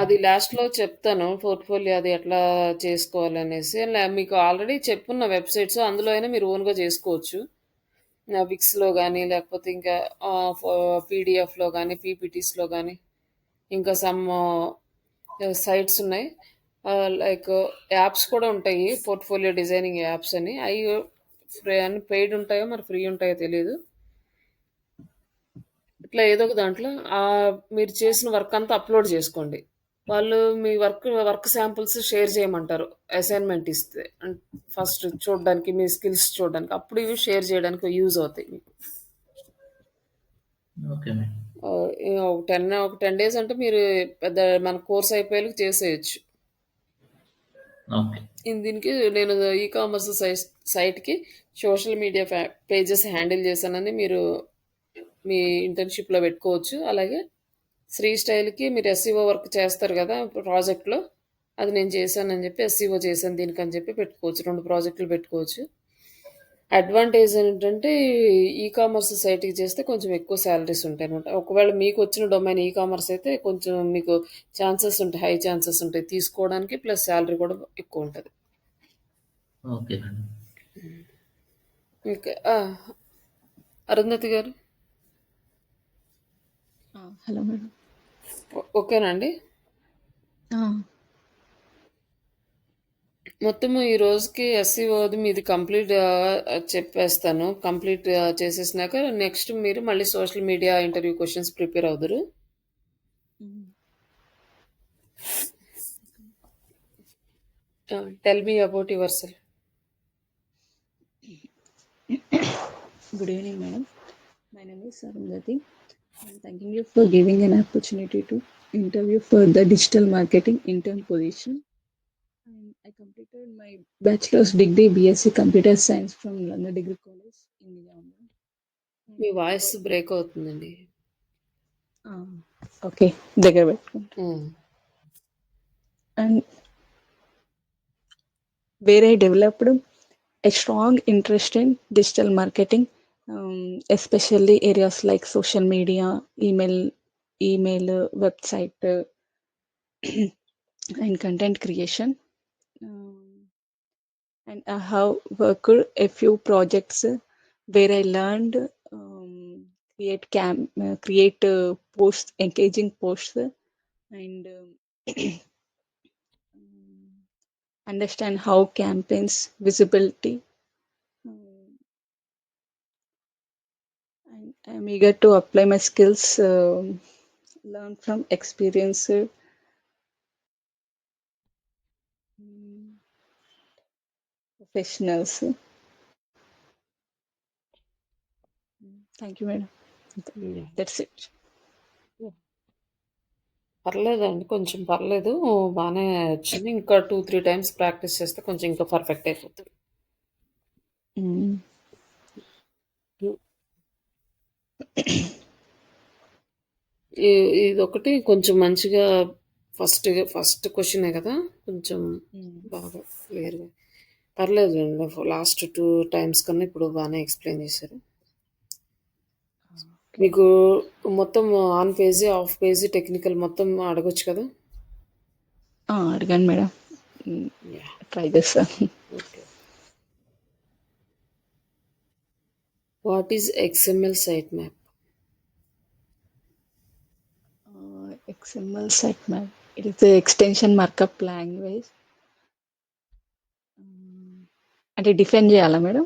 అది లాస్ట్‌లో చెప్తాను. పోర్ట్‌ఫోలియో అది ఎట్లా చేసుకోవాలనేసి. మీకు ఆల్రెడీ చెప్పున్న వెబ్‌సైట్స్ అందులో అయినా మీరు ఓన్‌గా చేసుకోవచ్చు. విక్స్‌లో గానీ, లేకపోతే ఇంకా పీడీఎఫ్‌లో గానీ, పీపీటీస్‌లో గానీ, ఇంకా సమ్ సైట్స్ ఉన్నాయి. లైక్ యాప్స్ కూడా ఉంటాయి. పోర్ట్‌ఫోలియో డిజైనింగ్ యాప్స్ అని. అయి ఫ్రీ అని పెయిడ్ ఉంటాయో, మరి ఫ్రీ ఉంటాయో తెలీదు. ఇట్లా ఏదో ఒక దాంట్లో మీరు చేసిన వర్క్ అంతా అప్‌లోడ్ జేసుకోండి. వాళ్ళు మీ వర్క్ శాంపిల్స్ షేర్ చేయమంటారు. అసైన్‌మెంట్ ఇస్తే. ఫస్ట్ చూడ్డానికి మీ స్కిల్స్ చూడడానికి. అప్పుడు ఇవి షేర్ చేయడానికి యూజ్ అవుతాయి మీకు. Okay madam. ఒక 10 డేస్ అంటే మీరు పెద్ద మన కోర్స్ అయిపోయేలకి చేసేయొచ్చు. ఓకే. దీనికి నేను ఈ కామర్స్ సైట్‌కి సోషల్ మీడియా పేజెస్ హ్యాండిల్ చేశానని మీరు మీ ఇంటర్న్‌షిప్‌లో పెట్టుకోవచ్చు. అలాగే శ్రీ స్టైల్‌కి మీరు ఎస్‌ఈఓ వర్క్ చేస్తారు గదా! ప్రాజెక్ట్‌లో. అది నేను చేశానని చెప్పి ఎస్‌ఈఓ చేశాను దీనికని చెప్పి పెట్టుకోవచ్చు. 2 ప్రాజెక్టులు పెట్టుకోవచ్చు. అడ్వాంటేజ్ ఏంటంటే ఈ కామర్స్ సైట్‌కి చేస్తే కొంచెం ఎక్కువ సాలరీస్ ఉంటాయన్నమాట. ఒకవేళ మీకొచ్చిన డొమైన్ ఈ కామర్స్ అయితే కొంచెం మీకు ఛాన్సెస్ ఉంటాయి. హై ఛాన్సెస్ ఉంటాయి తీసుకోవడానికి. ప్లస్ సాలరీ కూడా ఎక్కువుంటది. Okay madam. ఇంకా అరుంధతి గారు హలో మేడం. ఓకేనా అండి? ఆ! మొత్తము ఈ రోజుకి ఎస్‌సీఓది మీది కంప్లీట్ చెప్పేస్తాను. కంప్లీట్ చేసేసినాక నెక్స్ట్ మీరు మళ్ళీ social media interview questions prepare అవుదురు. Hmm. Tell me about yourself. Good evening, madam. My name is Arundhati. I'm thanking you for giving an opportunity to interview for the digital marketing intern position. And I completed my bachelor's degree BSc Computer Science from London Degree College in Nizamabad. And me I voice got break అవుతుందండి. okay, దగ్గర పెట్టుకుంటా. ఉమ్. And where I developed a strong interest in digital marketing, especially areas like social media, email, website, and content creation. Um, and I have worked a few projects where I learned create posts, engaging posts, and understand how campaigns visibility. Um, and I'm eager to apply my skills, learn from experience. Professionals. Thank you, madam. That's it. పర్లేదండి. కొంచెం పర్లేదు. బానే వచ్చింది. ఇంకా 2, 3 టైమ్స్ ప్రాక్టీస్ చేస్తే కొంచెం ఇంకా పర్ఫెక్ట్ అయిపోతది. Mm. ఇ ఇదొకటి కొంచెం మంచిగా ఫస్ట్ క్వెషనే కదా! కొంచెం Mm. బాగా క్లియర్‌గా పర్లేదులెండి. లాస్ట్ 2 టైమ్స్ కన్నా ఇప్పుడు బానే ఎక్స్‌ప్లెయిన్ చేశారు. Okay. మీకు మొత్తం on page, off page, technical మొత్తం అడగొచ్చు కదా? అడగండి మేడం. యాహ్! ట్రై చేస్తాను. Okay. What is XML site map? XML sitemap. It is the extension markup language అంటే డిఫైన్ చేయాలా మేడం?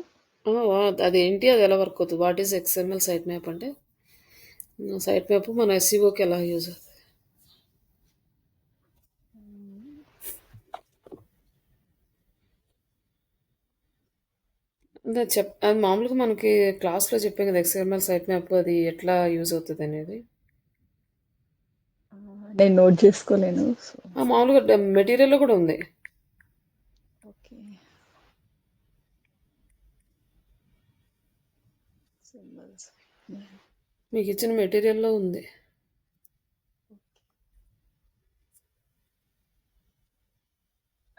అదేంటి, అది ఎలా వర్క్ అవుతుంది? What is XML site map అంటే, సైట్ మ్యాప్ మన ఎస్సీఓకి ఎలా యూజ్ అవుతుంది? అది మామూలుగా మనకి క్లాస్లో చెప్పాం కదా, ఎక్స్ఎంఎల్ సైట్ మ్యాప్ అది ఎట్లా యూజ్ అవుతుంది అనేది. నేను నోట్ చేసుకోలేను. సో మామూలుగా మెటీరియల్లో కూడా ఉంది. ఓకే. సింబల్స్. మీకు ఇచ్చిన మెటీరియల్లో ఉంది.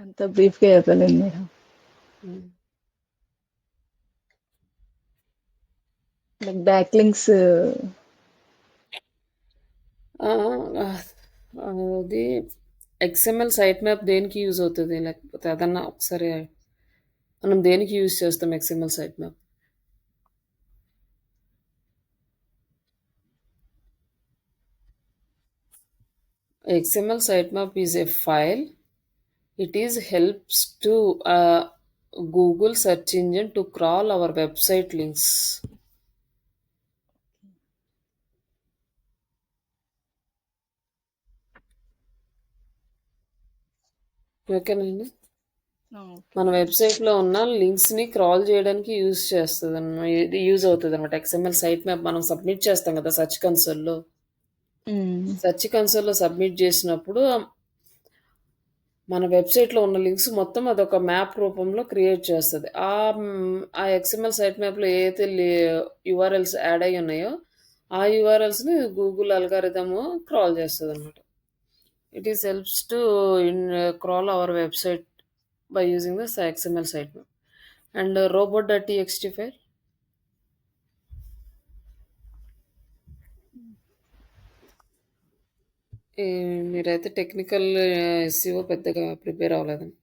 అంత బ్రీఫ్గా చెప్పలేను మేడం. లైక్ బ్యాక్ లింక్స్ అది ఎక్స్ఎంఎల్ సైట్ మ్యాప్ దేనికి యూజ్ అవుతుంది, లేకపోతే అదన్నా ఒకసారి మనం దేనికి యూజ్ చేస్తాం XML site map? XML sitemap is a file. It is helps to Google search engine to crawl our website links. ఓకేనండి. మన వెబ్సైట్లో ఉన్న లింక్స్ని క్రాల్ చేయడానికి యూజ్ చేస్తుంది అన్నమాట. ఇది యూజ్ అవుతుంది అనమాట. ఎక్స్ఎంఎల్ సైట్ మ్యాప్ మనం సబ్మిట్ చేస్తాం కదా సర్చ్ కన్సోల్లో. సర్చ్ కన్సోల్లో సబ్మిట్ చేసినప్పుడు మన వెబ్సైట్లో ఉన్న లింక్స్ మొత్తం అదొక మ్యాప్ రూపంలో క్రియేట్ చేస్తుంది. ఆ ఎక్స్ఎంఎల్ సైట్ మ్యాప్లో ఏదైతే యూఆర్ఎల్స్ యాడ్ అయ్యి ఉన్నాయో ఆ యూఆర్ఎల్స్ని గూగుల్ అల్గారిథమ్ క్రాల్ చేస్తుంది అనమాట. It is helps to crawl our website by using the XML sitemap. And robot.txt file, మీరైతే టెక్నికల్ ఎస్సీఓ పెద్దగా ప్రిపేర్ అవ్వలేదండి.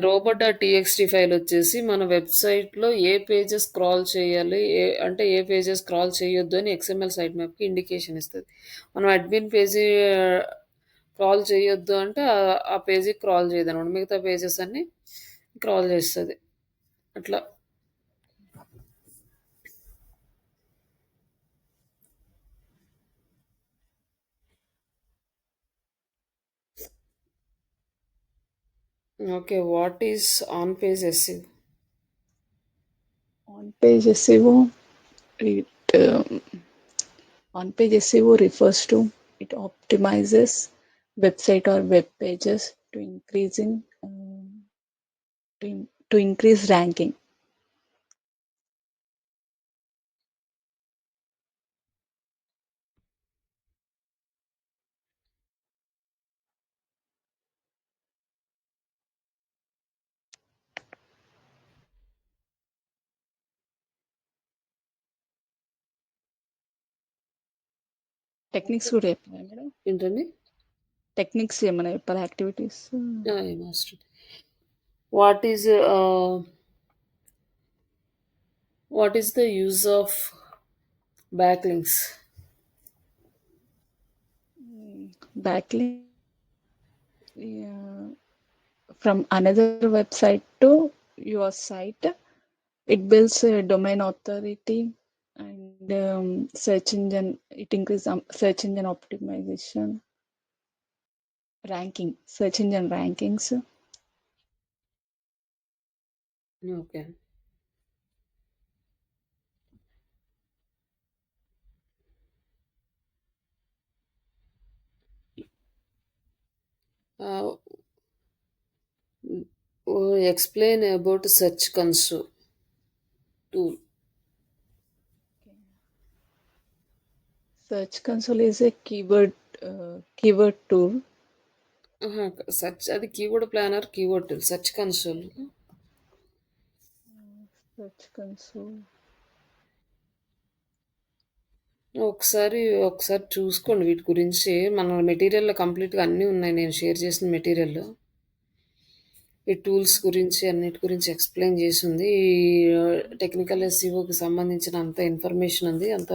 robot.txt ఫైల్ వచ్చేసి మన వెబ్సైట్లో ఏ పేజెస్ స్క్రాల్ చేయాలి, అంటే ఏ పేజెస్ స్క్రాల్ చేయొద్దు అని ఎక్స్ఎంఎల్ సైట్ మ్యాప్కి ఇండికేషన్ ఇస్తుంది. మనం అడ్మిన్ పేజీ క్రాల్ చేయొద్దు అంటే ఆ పేజీ క్రాల్ చేయదు అనమాట, మిగతా పేజెస్ అన్నీ క్రాల్ చేస్తుంది అట్లా. Okay, what is on-page SEO? On-page SEO, on-page SEO refers to it optimizes website or web pages to increase ranking. Techniques కూడా చెప్పాలి మేడం. ఏంటండి టెక్నిక్స్ ఏమైనా చెప్పాలి, activities? what is the use of backlinks? Backlink from another website to your site. It builds a domain authority and search engine. It increases search engine optimization, ranking, search engine rankings. Okay. Explain about search console tool. Search console is a keyword tool. Search అది keyword planner, keyword tool. Search console. Search console. ఒకసారి చూసుకోండి వీటి గురించి. మన మెటీరియల్లో కంప్లీట్గా అన్నీ ఉన్నాయి, నేను షేర్ చేసిన మెటీరియల్లో ఈ టూల్స్ గురించి అన్నిటి గురించి ఎక్స్ప్లెయిన్ చేసి ఉంది. ఈ టెక్నికల్ ఎస్సీఓకి సంబంధించిన అంత ఇన్ఫర్మేషన్ ఉంది. అంత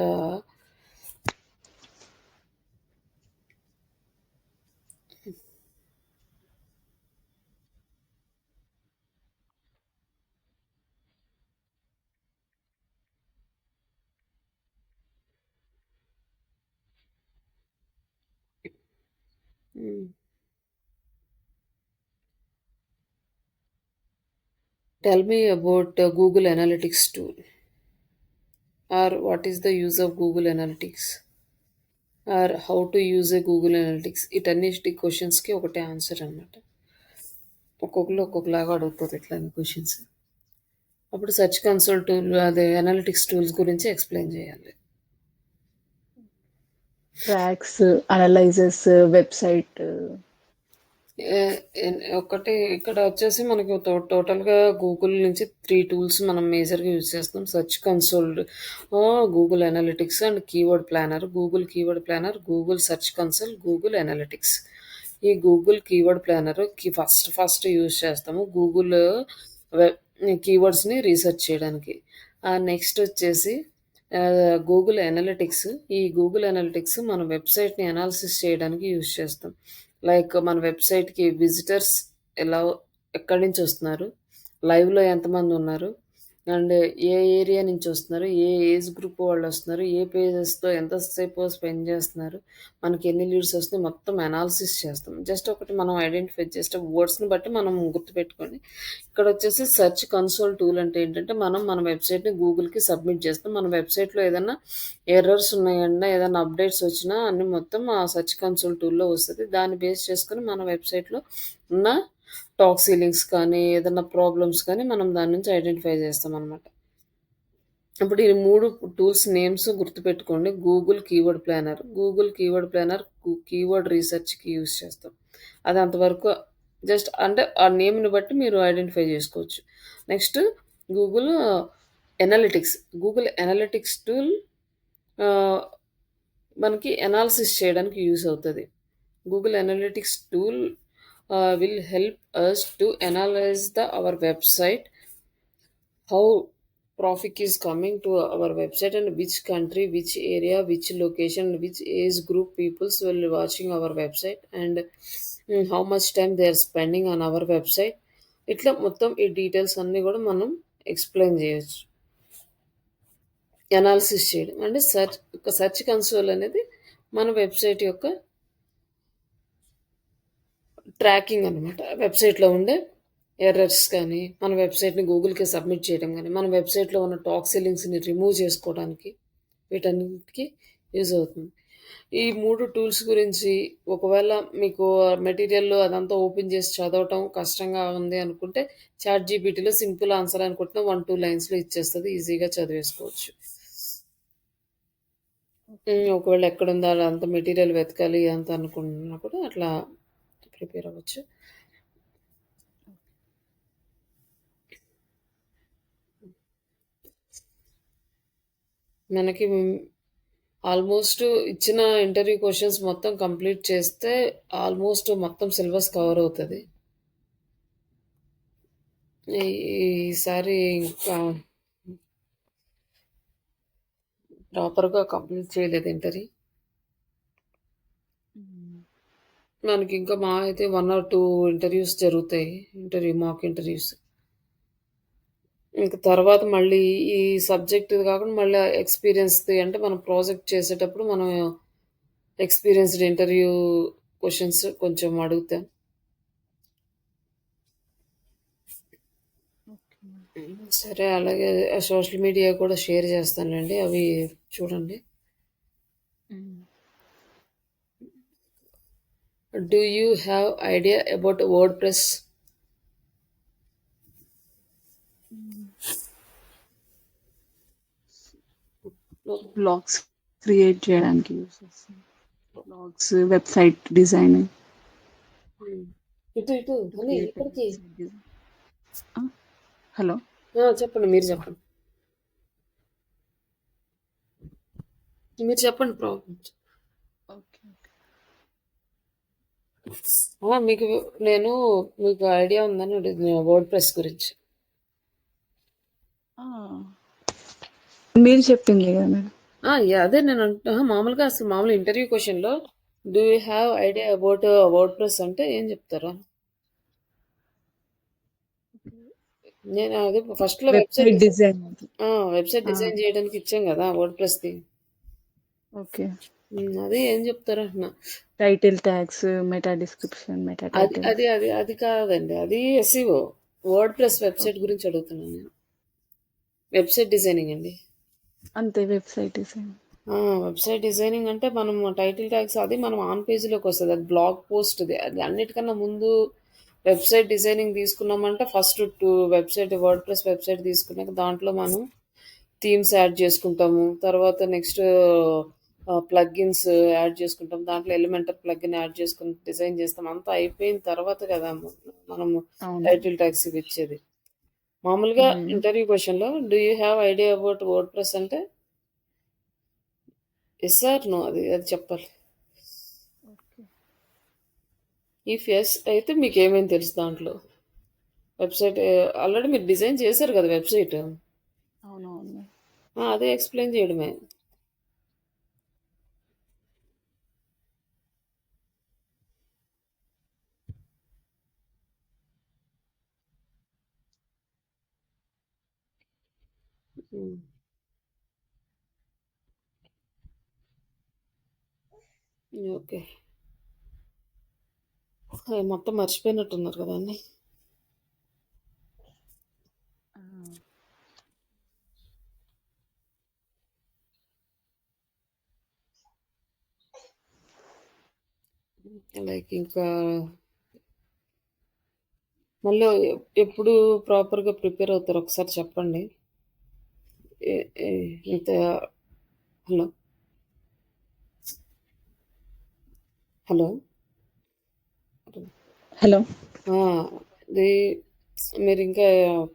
Tell me about Google Analytics tool, or what is the use of Google Analytics, or how to use a Google Analytics. ఇటన్నిటి క్వశ్చన్స్కి ఒకటే ఆన్సర్ అనమాట. ఒక్కొక్కరు ఒక్కొక్కలాగా అడుగుతారు ఇట్లాంటి క్వశ్చన్స్. అప్పుడు సెర్చ్ కన్సోల్ టూల్, అదే అనలిటిక్స్ టూల్స్ గురించి ఎక్స్ప్లెయిన్ చేయాలి. Tracks, analysers, website. ఒకటి ఇక్కడ వచ్చేసి మనకు టోటల్గా గూగుల్ నుంచి 3 టూల్స్ మనం మేజర్గా యూజ్ చేస్తాం. Search console, Google analytics and keyword planner. Google keyword planner, Google search console, Google analytics. ఈ Google keyword planner first use చేస్తాము గూగుల్ కీవర్డ్స్ని రీసెర్చ్ చేయడానికి. నెక్స్ట్ వచ్చేసి గూగుల్ అనలిటిక్స్. ఈ గూగుల్ అనలిటిక్స్ మన వెబ్సైట్ని అనాలిసిస్ చేయడానికి యూజ్ చేస్తాం. లైక్ మన వెబ్సైట్కి విజిటర్స్ ఎక్కడి నుంచి వస్తున్నారు, లైవ్లో ఎంతమంది ఉన్నారు, అండ్ ఏ ఏరియా నుంచి వస్తున్నారు, ఏ ఏజ్ గ్రూప్ వాళ్ళు వస్తున్నారు, ఏ పేజెస్తో ఎంతసేపు స్పెండ్ చేస్తున్నారు, మనకి ఎన్ని లీడ్స్ వస్తున్నాయి, మొత్తం అనాలిసిస్ చేస్తాం. జస్ట్ ఒకటి మనం ఐడెంటిఫై చేస్తే వర్డ్స్ని బట్టి మనం గుర్తుపెట్టుకోండి. ఇక్కడ వచ్చేసి సెర్చ్ కన్సోల్ టూల్ అంటే ఏంటంటే మన వెబ్సైట్ని గూగుల్కి సబ్మిట్ చేస్తాం. మన వెబ్సైట్లో ఏదైనా ఎర్రర్స్ ఉన్నాయన్నా, ఏదైనా అప్డేట్స్ వచ్చినా అన్ని మొత్తం ఆ సెర్చ్ కన్సోల్ టూల్లో వస్తుంది. దాన్ని బేస్ చేసుకొని మన వెబ్సైట్లో ఉన్న టాక్ సీలింగ్స్ కానీ ఏదైనా ప్రాబ్లమ్స్ కానీ మనం దాని నుంచి ఐడెంటిఫై చేస్తాం అనమాట. ఇప్పుడు ఈ 3 టూల్స్ నేమ్స్ గుర్తుపెట్టుకోండి. గూగుల్ కీవర్డ్ ప్లానర్, కీవర్డ్ రీసెర్చ్కి యూజ్ చేస్తాం. అది అంతవరకు జస్ట్ అంటే ఆ నేమ్ని బట్టి మీరు ఐడెంటిఫై చేసుకోవచ్చు. నెక్స్ట్ గూగుల్ అనలిటిక్స్ టూల్ మనకి అనాలిసిస్ చేయడానికి యూజ్ అవుతుంది. Google analytics tool will help us to analyze our website, how traffic is coming to our website, and which country, which area, which location, which age group peoples will watching our website, and how much time they are spending on our website. ఇట్లా మొత్తం ఈ డీటెయిల్స్ అన్నీ కూడా మనం ఎక్స్ప్లెయిన్ చేయొచ్చు. అనాలిసిస్ చేయడం అంటే సెర్చ్ కన్సోల్ అనేది మన వెబ్సైట్ యొక్క ట్రాకింగ్ అనమాట. వెబ్సైట్లో ఉండే ఎర్రర్స్ కానీ, మన వెబ్సైట్ని గూగుల్కి సబ్మిట్ చేయడం కానీ, మన వెబ్సైట్లో ఉన్న టాక్ సెల్లింగ్స్ని రిమూవ్ చేసుకోవడానికి వీటన్నిటికీ యూజ్ అవుతుంది. ఈ 3 టూల్స్ గురించి ఒకవేళ మీకు మెటీరియల్లో అదంతా ఓపెన్ చేసి చదవటం కష్టంగా ఉంది అనుకుంటే చాట్ జీపీటీలో సింపుల్ ఆన్సర్ అనుకుంటున్నా 1-2 లైన్స్లో ఇచ్చేస్తుంది, ఈజీగా చదివేసుకోవచ్చు. ఒకవేళ ఎక్కడుందో అంత మెటీరియల్ వెతకాలి అంత అనుకున్నా కూడా అట్లా ప్రిపేర్ అవ్వచ్చు. మనకి ఆల్మోస్ట్ ఇచ్చిన ఇంటర్వ్యూ క్వశ్చన్స్ మొత్తం కంప్లీట్ చేస్తే ఆల్మోస్ట్ మొత్తం సిలబస్ కవర్ అవుతుంది. ఈసారి ఇంకా ప్రాపర్గా కంప్లీట్ చేయలేదు ఇంటర్వ్యూ. మనకి ఇంకా మా అయితే 1 or 2 ఇంటర్వ్యూస్ జరుగుతాయి, మాక్ ఇంటర్వ్యూస్. ఇంక తర్వాత మళ్ళీ ఈ సబ్జెక్ట్ కాకుండా మళ్ళీ ఎక్స్పీరియన్స్ది అంటే మనం ప్రాజెక్ట్ చేసేటప్పుడు మనం ఎక్స్పీరియన్స్డ్ ఇంటర్వ్యూ క్వశ్చన్స్ కొంచెం అడుగుతాం. సరే, అలాగే సోషల్ మీడియా కూడా షేర్ చేస్తానండి, అవి చూడండి. Do you have idea about WordPress? Blogs create చేయడానికి యూజ్ చేస్తాం. Blogs, website design. ఇక్కడికి హలో, చెప్పండి, మీరు చెప్పండి ప్రాబ్లమ్. మీకు ఐడియా ఉందని వర్డ్ ప్రెస్ గురించి మీరు చెప్పింది కదా మేడం. అదే నేను మామూలుగా అసలు మామూలు ఇంటర్వ్యూ క్వశ్చన్లో do you have idea about word press అంటే ఏం చెప్తారా? నేను అదే ఫస్ట్లో వెబ్సైట్ డిజైన్ చేయడానికి ఇచ్చాం కదా వర్డ్ ప్రెస్ది. ఓకే, అదే ఏం చెప్తారంటున్నా. Title tags, meta description, meta అది టైటిల్స్. అది అది అది కాదండి. అది ఎస్ఈఓ. వర్డ్ ప్రెస్ వెబ్సైట్ గురించి అడుగుతున్నాను నేను. వెబ్సైట్ డిజైనింగ్ అండి. అంతే, వెబ్సైట్ డిజైన్. వెబ్సైట్ డిజైనింగ్ అంటే మనం టైటిల్ ట్యాగ్స్ అది మనం ఆన్ పేజీలోకి వస్తుంది. అది బ్లాగ్ పోస్ట్ది. అది అన్నిటికన్నా ముందు వెబ్సైట్ డిజైనింగ్ తీసుకున్నామంటే first website WordPress website తీసుకున్నాక దాంట్లో మనం థీమ్స్ యాడ్ చేసుకుంటాము. తర్వాత నెక్స్ట్ ప్లగ్గిన్స్ యాడ్ చేసుకుంటాం. దాంట్లో ఎలిమెంటర్ ప్లగ్గిన్ యాడ్ చేసుకుని డిజైన్ చేస్తాం. అంతా అయిపోయిన తర్వాత కదా మనము అవును. టైటిల్ ట్యాగ్స్ ఇచ్చేది. మామూలుగా ఇంటర్వ్యూ క్వశ్చన్లో do you have idea about word press అంటే ఎస్ ఆర్ నో అది అది చెప్పాలి. ఇఫ్ ఎస్ అయితే మీకు ఏమేమి తెలుసు దాంట్లో. వెబ్సైట్ ఆల్రెడీ మీరు డిజైన్ చేశారు కదా వెబ్సైట్. అవునవును. అదే ఎక్స్ప్లెయిన్ చేయడమే. ఓకే. మొత్తం మర్చిపోయినట్టున్నారు కదా అన్నీ. లైక్ ఇంకా మళ్ళీ ఎప్పుడు ప్రాపర్గా ప్రిపేర్ అవుతారు ఒకసారి చెప్పండి. ఇంత హలో హలో హలో. ఇది మీరు ఇంకా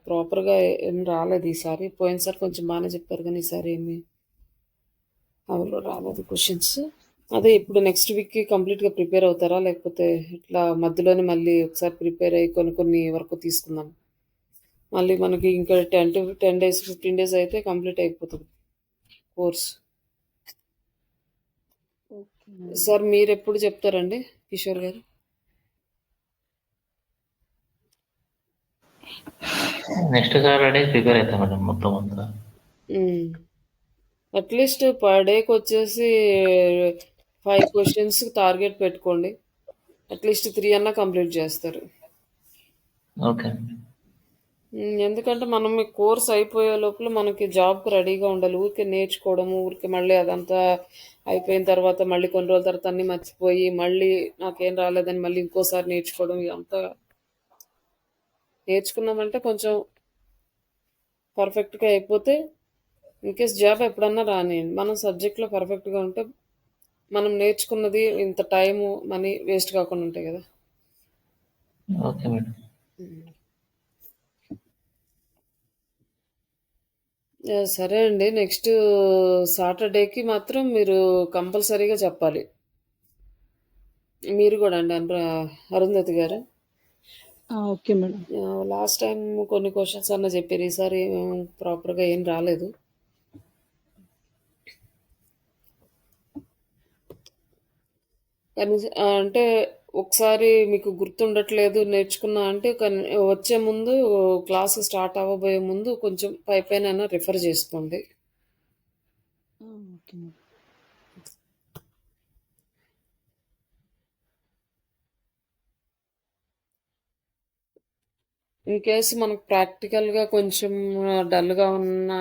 ప్రాపర్గా ఏం రాలేదు ఈసారి. పోయినసారి కొంచెం బాగానే చెప్పారు కానీ ఈసారి ఏమి అవును రాలేదు క్వశ్చన్స్. అదే ఇప్పుడు నెక్స్ట్ వీక్కి కంప్లీట్గా ప్రిపేర్ అవుతారా, లేకపోతే ఇట్లా మధ్యలోనే మళ్ళీ ఒకసారి ప్రిపేర్ అయ్యి కొన్ని వరకు తీసుకుందాం. మళ్ళీ మనకి ఇంకా 10 days 15 days అయితే కంప్లీట్ అయిపోతుంది కోర్స్. సార్ మీరు ఎప్పుడు చెప్తారండి కిషోర్ గారు? నెక్స్ట్ సాటర్డే ప్రిపేర్ అవుతాం మేడం మొత్తం అంతా. అట్లీస్ట్ పర్ డేకి వచ్చేసి 5 క్వశ్చన్స్ టార్గెట్ పెట్టుకోండి. అట్లీస్ట్ 3 అన్నా కంప్లీట్ చేస్తారు. ఓకే. ఎందుకంటే మనం ఈ కోర్స్ అయిపోయే లోపల మనకి జాబ్కి రెడీగా ఉండాలి. ఊరికే నేర్చుకోవడము, ఊరికే మళ్ళీ అదంతా అయిపోయిన తర్వాత మళ్ళీ కొన్ని రోజుల తర్వాత అన్నీ మర్చిపోయి మళ్ళీ నాకేం రాలేదని మళ్ళీ ఇంకోసారి నేర్చుకోవడం ఇదంతా నేర్చుకున్నామంటే కొంచెం పర్ఫెక్ట్గా అయిపోతే ఇన్కేస్ జాబ్ ఎప్పుడన్నా రానియండి. మనం సబ్జెక్ట్లో పర్ఫెక్ట్గా ఉంటే మనం నేర్చుకున్నది ఇంత టైము మనీ వేస్ట్ కాకుండా ఉంటాయి కదా. Okay madam. సరే అండి. నెక్స్ట్ సాటర్డేకి మాత్రం మీరు కంపల్సరీగా చెప్పాలి. మీరు కూడా అండి అరుంధతి గారు. Okay madam. లాస్ట్ టైం కొన్ని క్వశ్చన్స్ అన్న చెప్పారు. ఈసారి ప్రాపర్గా ఏం రాలేదు. కానీ అంటే ఒకసారి మీకు గుర్తుండట్లేదు నేర్చుకున్నా అంటే వచ్చే ముందు క్లాస్ స్టార్ట్ అవ్వబోయే ముందు కొంచెం పైన రిఫర్ చేసుకోండి. Okay madam. ఇన్ కేసు మనకు ప్రాక్టికల్గా కొంచెం డల్గా ఉన్న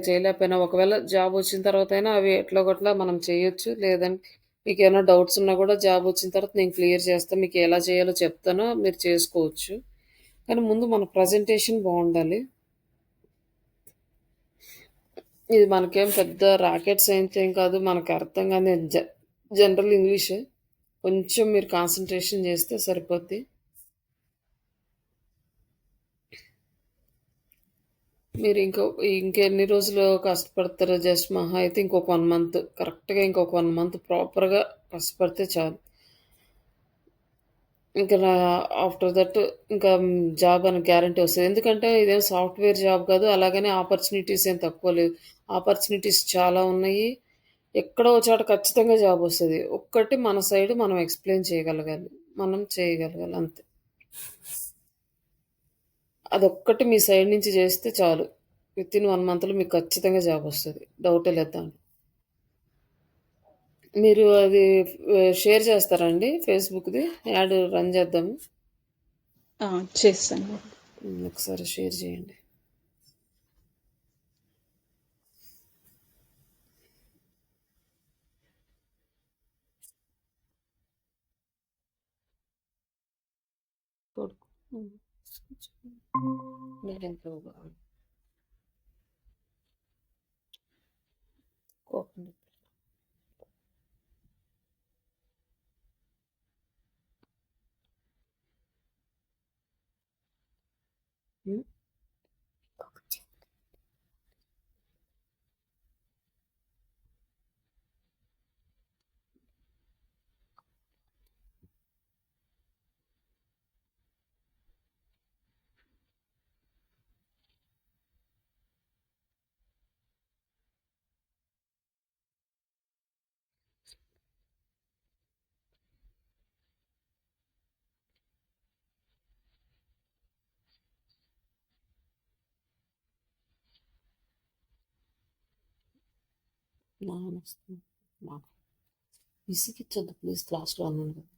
చేయలేకపోయినా ఒకవేళ జాబ్ వచ్చిన తర్వాత అయినా అవి ఎట్లా కొట్లా మనం చేయొచ్చు. లేదంటే మీకు ఏమైనా డౌట్స్ ఉన్నా కూడా జాబ్ వచ్చిన తర్వాత నేను క్లియర్ చేస్తాను, మీకు ఎలా చేయాలో చెప్తానో మీరు చేసుకోవచ్చు. కానీ ముందు మన ప్రజెంటేషన్ బాగుండాలి. ఇది మనకేం పెద్ద రాకెట్ సైన్స్ ఏం కాదు. మనకు అర్థం కానీ జనరల్ ఇంగ్లీషే. కొంచెం మీరు కాన్సన్ట్రేషన్ చేస్తే సరిపోద్ది. మీరు ఇంకెన్ని రోజులు కష్టపడతారో జస్ట్ మహా అయితే ఇంకొక 1 మంత్ కరెక్ట్గా ఇంకొక 1 మంత్ ప్రాపర్గా కష్టపడితే చాలు. ఇంకా ఆఫ్టర్ దట్ ఇంకా జాబ్ అని గ్యారంటీ వస్తుంది. ఎందుకంటే ఇదేం సాఫ్ట్వేర్ జాబ్ కాదు. అలాగనే ఆపర్చునిటీస్ ఏం తక్కువ లేదు. ఆపర్చునిటీస్ చాలా ఉన్నాయి. ఎక్కడో ఒక చోట ఖచ్చితంగా జాబ్ వస్తుంది. ఒక్కటి మన సైడ్ మనం ఎక్స్ప్లెయిన్ చేయగలగాలి, మనం చేయగలగాలి అంతే. అదొక్కటి మీ సైడ్ నుంచి చేస్తే చాలు. విత్ ఇన్ 1 మంత్లో మీకు ఖచ్చితంగా జాబ్ వస్తుంది. డౌటే లేదు దాంట్లో. మీరు అది షేర్ చేస్తారండి ఫేస్బుక్ది యాడ్ రన్ చేద్దాము. చేస్తాను. ఒకసారి షేర్ చేయండి. పడుకో. నీకెంత కోపం. ఉమ్. నాన్న వస్తుంది. మాకు విసిగిచ్చొద్దు ప్లీజ్, క్లాస్లో అన్నాను కదా.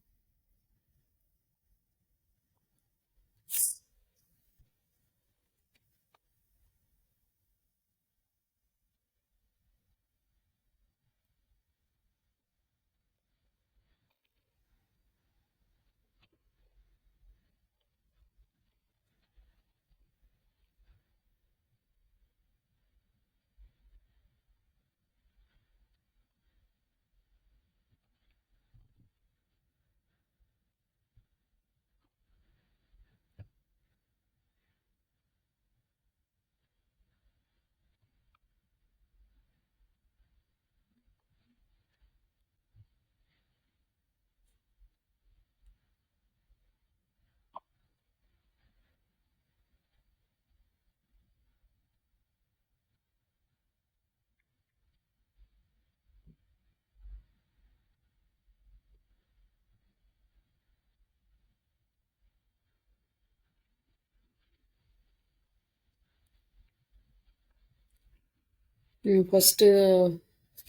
ఫస్ట్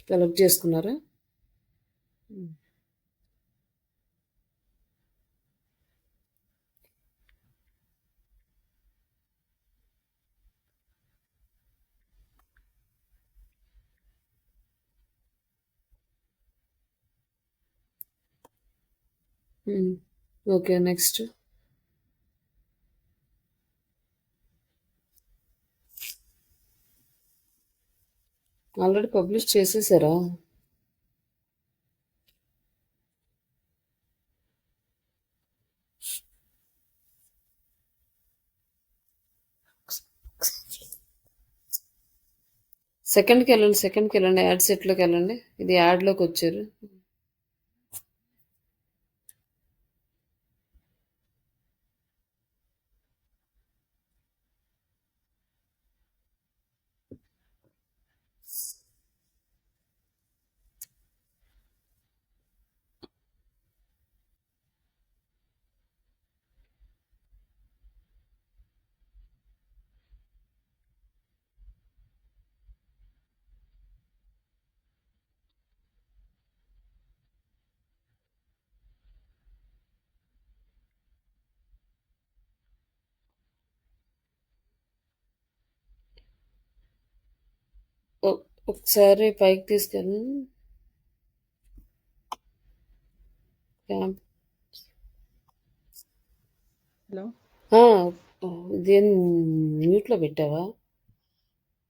సెలెక్ట్ చేసుకున్నారా? Okay, next. ఆల్రెడీ పబ్లిష్ చేసేసారా? సెకండ్కి వెళ్ళండి, సెకండ్కి వెళ్ళండి, యాడ్ సెట్లోకి వెళ్ళండి. ఇది యాడ్లోకి వచ్చారు. ఒకసారి పైకి తీసుకెళ్ళి క్యాంప్. హలో. ఇదేం మ్యూట్లో పెట్టావా?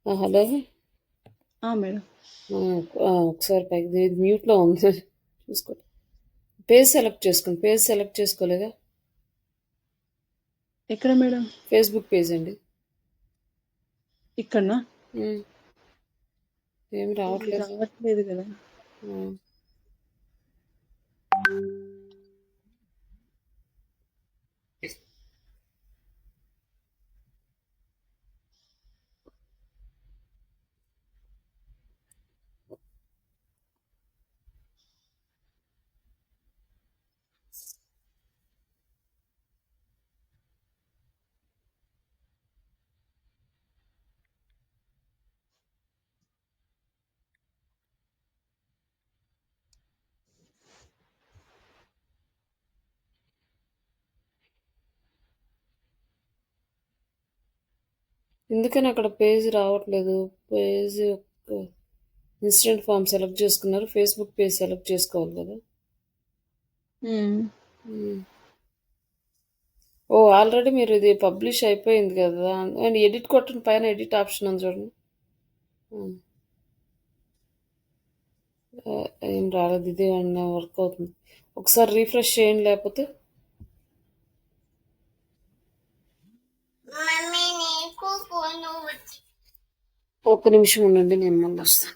హలో. మేడం. ఒకసారి పైకి, ఇది మ్యూట్లో ఉంది చూసుకోండి. పేజ్ సెలెక్ట్ చేసుకోండి. పేజ్ సెలెక్ట్ చేసుకోలేదా? ఎక్కడ మేడం? ఫేస్బుక్ పేజ్ అండి. ఇక్కడనా? ఏం రావట్లేదు. రావట్లేదు కదా. ఎందుకని అక్కడ పేజ్ రావట్లేదు? పేజ్ ఇన్సిడెంట్ ఫామ్ సెలెక్ట్ చేసుకున్నారు. ఫేస్బుక్ పేజ్ సెలెక్ట్ చేసుకోవాలి కదా. ఓ ఆల్రెడీ మీరు ఇది పబ్లిష్ అయిపోయింది కదా. అండ్ ఎడిట్ కొట్టండి, పైన ఎడిట్ ఆప్షన్ ఉంది చూడండి. ఏం రాలేదు, ఇది వర్క్ అవుతుంది. ఒకసారి రీఫ్రెష్ చేయండి, లేకపోతే ఒక్క నిమిషం ఉండండి, నేను మళ్ళీ వస్తాను.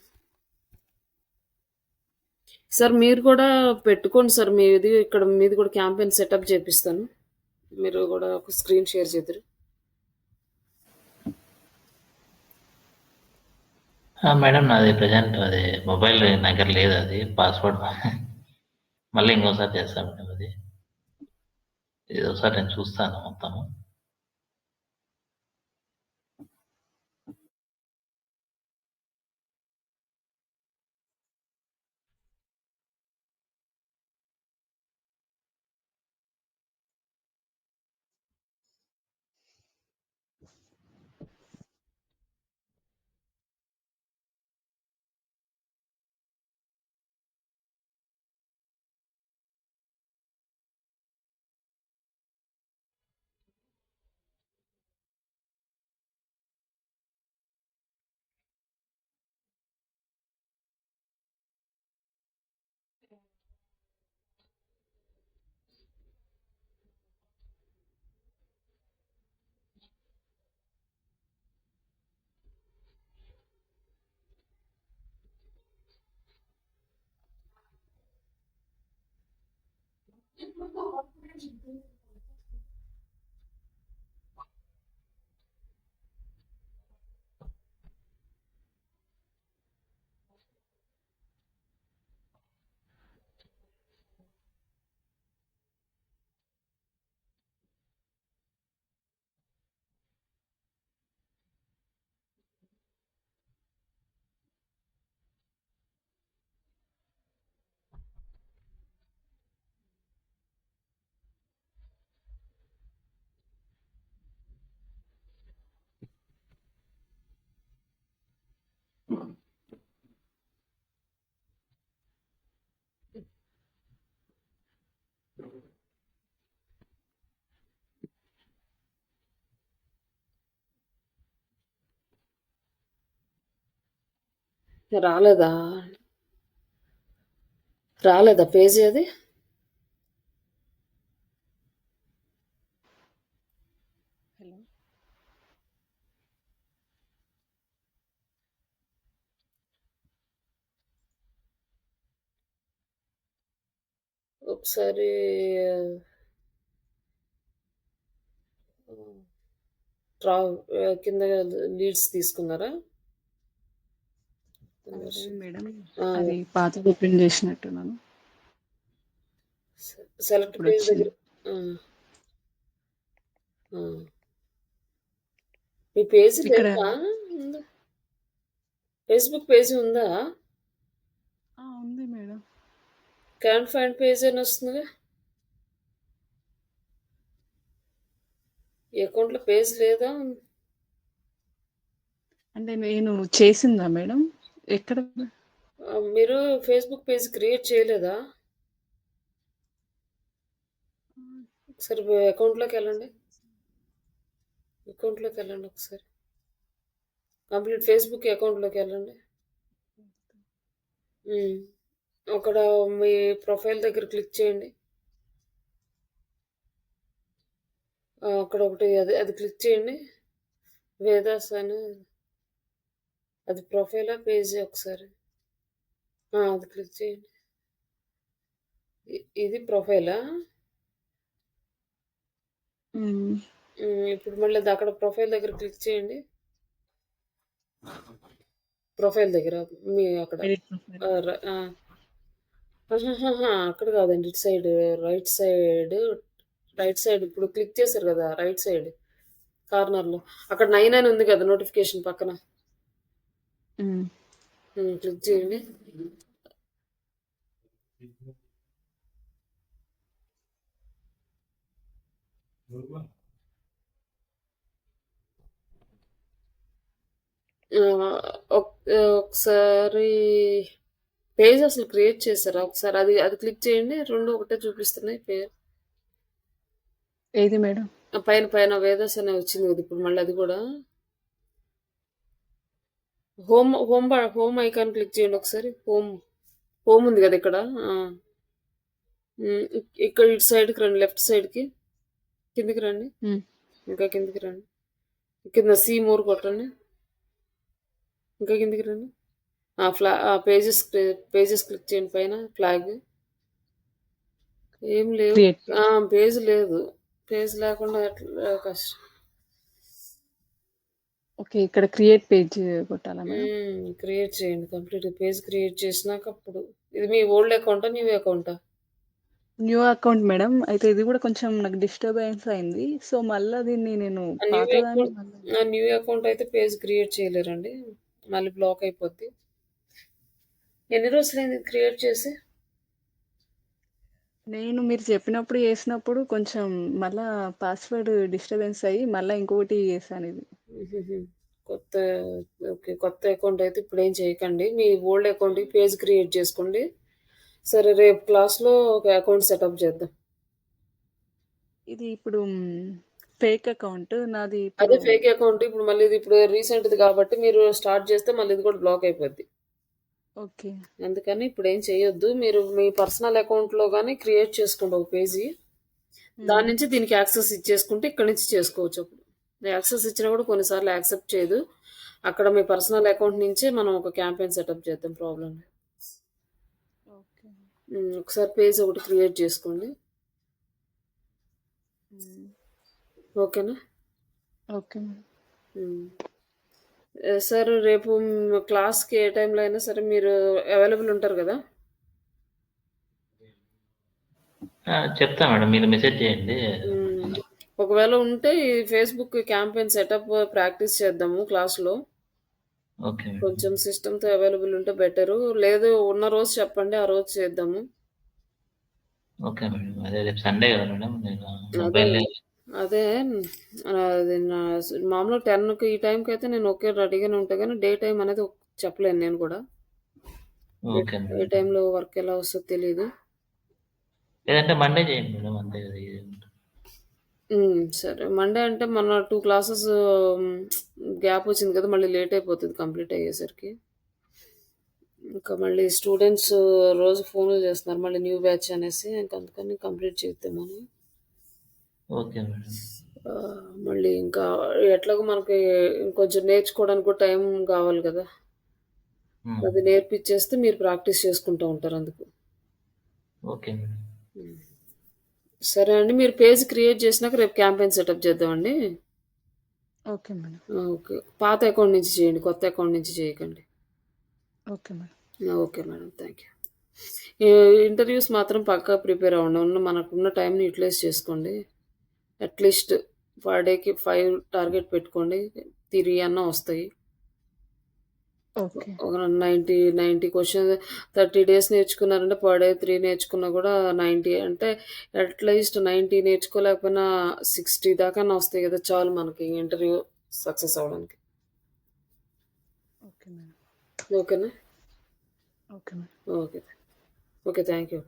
సార్ మీరు కూడా పెట్టుకోండి సార్, మీది ఇక్కడ మీది కూడా క్యాంపెయిన్ సెటప్ చేపిస్తాను. మీరు కూడా ఒక స్క్రీన్ షేర్ చేద్దరు. మేడం నాది ప్రజెంట్ అది మొబైల్ నా దగ్గర లేదు, అది పాస్వర్డ్. మళ్ళీ ఇంకోసారి చేస్తాను మేడం. అది ఇది ఒకసారి నేను చూస్తాను మొత్తము. రాలేదా? రాలేదా పేజీ అది? హలో, ఒకసారి ట్రా కింద లీడ్స్ తీసుకున్నారా? లేదు మేడం, ఆ, అది పాతది ఓపెన్ చేసినట్టున్నాను. సెలెక్ట్ ఇప్పుడు పేజ్ వచ్చింది. దగ్గర ఆ. మీ పేజీ ఇక్కడ లేదా? ఉందా? ఫేస్బుక్ పేజీ ఉందా? ఉంది మేడం. క్యాన్ ఫైండ్ పేజ్ అని వస్తుందిగా. ఈ అకౌంట్లో పేజ్ లేదా? అంటే నేను చేసిందా మేడం? ఎక్కడ? మీరు ఫేస్బుక్ పేజ్ క్రియేట్ చేయలేదా? ఒకసారి అకౌంట్లోకి వెళ్ళండి, అకౌంట్లోకి వెళ్ళండి ఒకసారి. కంప్లీట్ ఫేస్బుక్ అకౌంట్లోకి వెళ్ళండి. అక్కడ మీ ప్రొఫైల్ దగ్గర క్లిక్ చేయండి. అక్కడ ఒకటి అది క్లిక్ చేయండి, వేదాస్ అని. అది ప్రొఫైలా పేజీ? ఒకసారి అది క్లిక్ చేయండి. ఇది ప్రొఫైలా? ఇప్పుడు మళ్ళీ అక్కడ ప్రొఫైల్ దగ్గర క్లిక్ చేయండి. ప్రొఫైల్ దగ్గర మీ అక్కడ అక్కడ కాదండి, ఇటు side, right side. Right side ఇప్పుడు క్లిక్ చేశారు కదా, రైట్ సైడ్ కార్నర్లో అక్కడ 9 అని ఉంది కదా నోటిఫికేషన్ పక్కన. క్లిక్ చేయండి. ఒకసారి పేజ్ అసలు క్రియేట్ చేశారా? ఒకసారి అది అది క్లిక్ చేయండి. 2 ఒకటే చూపిస్తున్నాయి పేరు. ఏది మేడం? పైన పైన వేదస్ అనే వచ్చింది కదా ఇప్పుడు మళ్ళీ అది కూడా. హోమ్ ఐకాన్ క్లిక్ చేయండి ఒకసారి. హోమ్ ఉంది కదా ఇక్కడ. ఇక్కడ ఇటు సైడ్కి రండి, లెఫ్ట్ సైడ్కి కిందికి రండి, ఇంకా కిందికి రండి, కింద సీ మోర్ కొట్టండి, ఇంకా కిందికి రండి. పేజెస్ క్లిక్ చేయండి, పైన ఫ్లాగ్ ఏం లేవు. క్రియేట్ పేజ్ లేదు. పేజ్ లేకుండా ఎట్లా కష్టం. ఓకే, ఇక్కడ క్రియేట్ పేజ్ కొట్టాలా మేడం? క్రియేట్ చేయండి, కంప్లీట్ పేజ్ క్రియేట్ చేసినాక అప్పుడు. ఇది మీ ఓల్డ్ అకౌంటా న్యూ అకౌంటా? New account madam. అయితే ఇది కూడా కొంచెం నాకు డిస్టర్బెన్స్ అయింది. సో మళ్ళీ దీన్ని నేను పాతదాన్ని న్యూ అకౌంట్ అయితే పేజ్ క్రియేట్ చేయలేరండి, మళ్ళీ బ్లాక్ అయిపోద్ది. ఎన్ని రోజులైంది క్రియేట్ చేసి? నేను మీరు చెప్పినప్పుడు చేసినప్పుడు కొంచెం మళ్ళా పాస్వర్డ్ డిస్టర్బెన్స్ అయ్యి మళ్ళీ ఇంకొకటి చేశాను ఇది. కొత్త ఓకే, కొత్త అకౌంట్ అయితే ఇప్పుడు ఏం చేయకండి. మీ ఓల్డ్ అకౌంట్కి పేజ్ క్రియేట్ చేసుకోండి. సరే, రేపు క్లాస్లో ఒక అకౌంట్ సెటప్ చేద్దాం. ఇది ఇప్పుడు ఫేక్ అకౌంట్ నాది. అదే ఫేక్ అకౌంట్. ఇప్పుడు మళ్ళీ ఇది ఇప్పుడు రీసెంట్ది కాబట్టి మీరు స్టార్ట్ చేస్తే మళ్ళీ ఇది కూడా బ్లాక్ అయిపోద్ది. ఓకే, అందుకని ఇప్పుడు ఏం చేయొద్దు. మీరు మీ పర్సనల్ అకౌంట్లో కానీ క్రియేట్ చేసుకోండి ఒక పేజీ. దాని నుంచి దీనికి యాక్సెస్ ఇచ్చేసుకుంటే ఇక్కడ నుంచి చేసుకోవచ్చు. అప్పుడు యాక్సెస్ ఇచ్చినా కూడా కొన్నిసార్లు యాక్సెప్ట్ చేయదు. అక్కడ మీ పర్సనల్ అకౌంట్ నుంచే మనం ఒక క్యాంపెయిన్ సెటప్ చేద్దాం, ప్రాబ్లం లేదు. ఓకే, ఒకసారి పేజ్ ఒకటి క్రియేట్ చేసుకోండి, ఓకేనా? Okay madam. సార్ రేపు క్లాస్కి ఏ టైంలో అయినా సరే మీరు అవైలబుల్ ఉంటారు కదా? చెప్తా మేడం, మీరు మెసేజ్ చేయండి. ఒకవేళ ఉంటే ఈ ఫేస్బుక్ క్యాంపెయిన్ సెటప్ ప్రాక్టీస్ చేద్దాము క్లాస్లో. ఓకే, కొంచెం సిస్టమ్తో అవైలబుల్ ఉంటే బెటరు. లేదు ఉన్న రోజు చెప్పండి, ఆ రోజు చేద్దాము. Okay madam. అదే రేపు సండే కదా మేడం, నేను అదే అది మామూలుగా 10కి ఈ టైంకి అయితే నేను ఓకే రెడీగానే ఉంటాను, కానీ డే టైం అనేది చెప్పలేను నేను కూడా. ఓకే ఏ టైంలో వర్క్ ఎలా వస్తుందో తెలియదు. లేదంటే మండే చేయండి మేడం, అంతే కదా. సరే, మండే అంటే మన 2 క్లాసెస్ గ్యాప్ వచ్చింది కదా, మళ్ళీ లేట్ అయిపోతుంది కంప్లీట్ అయ్యేసరికి. ఇంకా మళ్ళీ స్టూడెంట్స్ రోజు ఫోన్లు చేస్తున్నారు మళ్ళీ న్యూ బ్యాచ్ అనేసి, ఇంకా అందుకని కంప్లీట్ చేద్దామని. Okay madam. మళ్ళీ ఇంకా ఎట్లాగో మనకి కొంచెం నేర్చుకోవడానికి కూడా టైం కావాలి కదా, అది నేర్పించేస్తే మీరు ప్రాక్టీస్ చేసుకుంటూ ఉంటారు అందుకు. Okay madam. సరే అండి, మీరు పేజ్ క్రియేట్ చేసినాక రేపు క్యాంపెయిన్ సెటప్ చేద్దామండి. Okay madam. ఓకే, పాత అకౌంట్ నుంచి చేయండి, కొత్త అకౌంట్ నుంచి చేయకండి. Okay madam. Okay madam, thank you. Interviews మాత్రం పక్కా ప్రిపేర్ అవ్వండి. మనకున్న టైంని యూటిలైజ్ చేసుకోండి. అట్లీస్ట్ పర్ డేకి 5 టార్గెట్ పెట్టుకోండి, 3 అన్నా వస్తాయి. ఓకే, ఒక 90 క్వశ్చన్ 30 డేస్ నేర్చుకున్నారంటే పర్ డే 3 నేర్చుకున్నా కూడా 90 అంటే అట్లీస్ట్ 90 నేర్చుకోలేకపోయినా 60 దాకా వస్తాయి కదా, చాలు మనకి ఇంటర్వ్యూ సక్సెస్ అవ్వడానికి. Okay madam. ఓకేనా? Okay madam. Okay, thank you.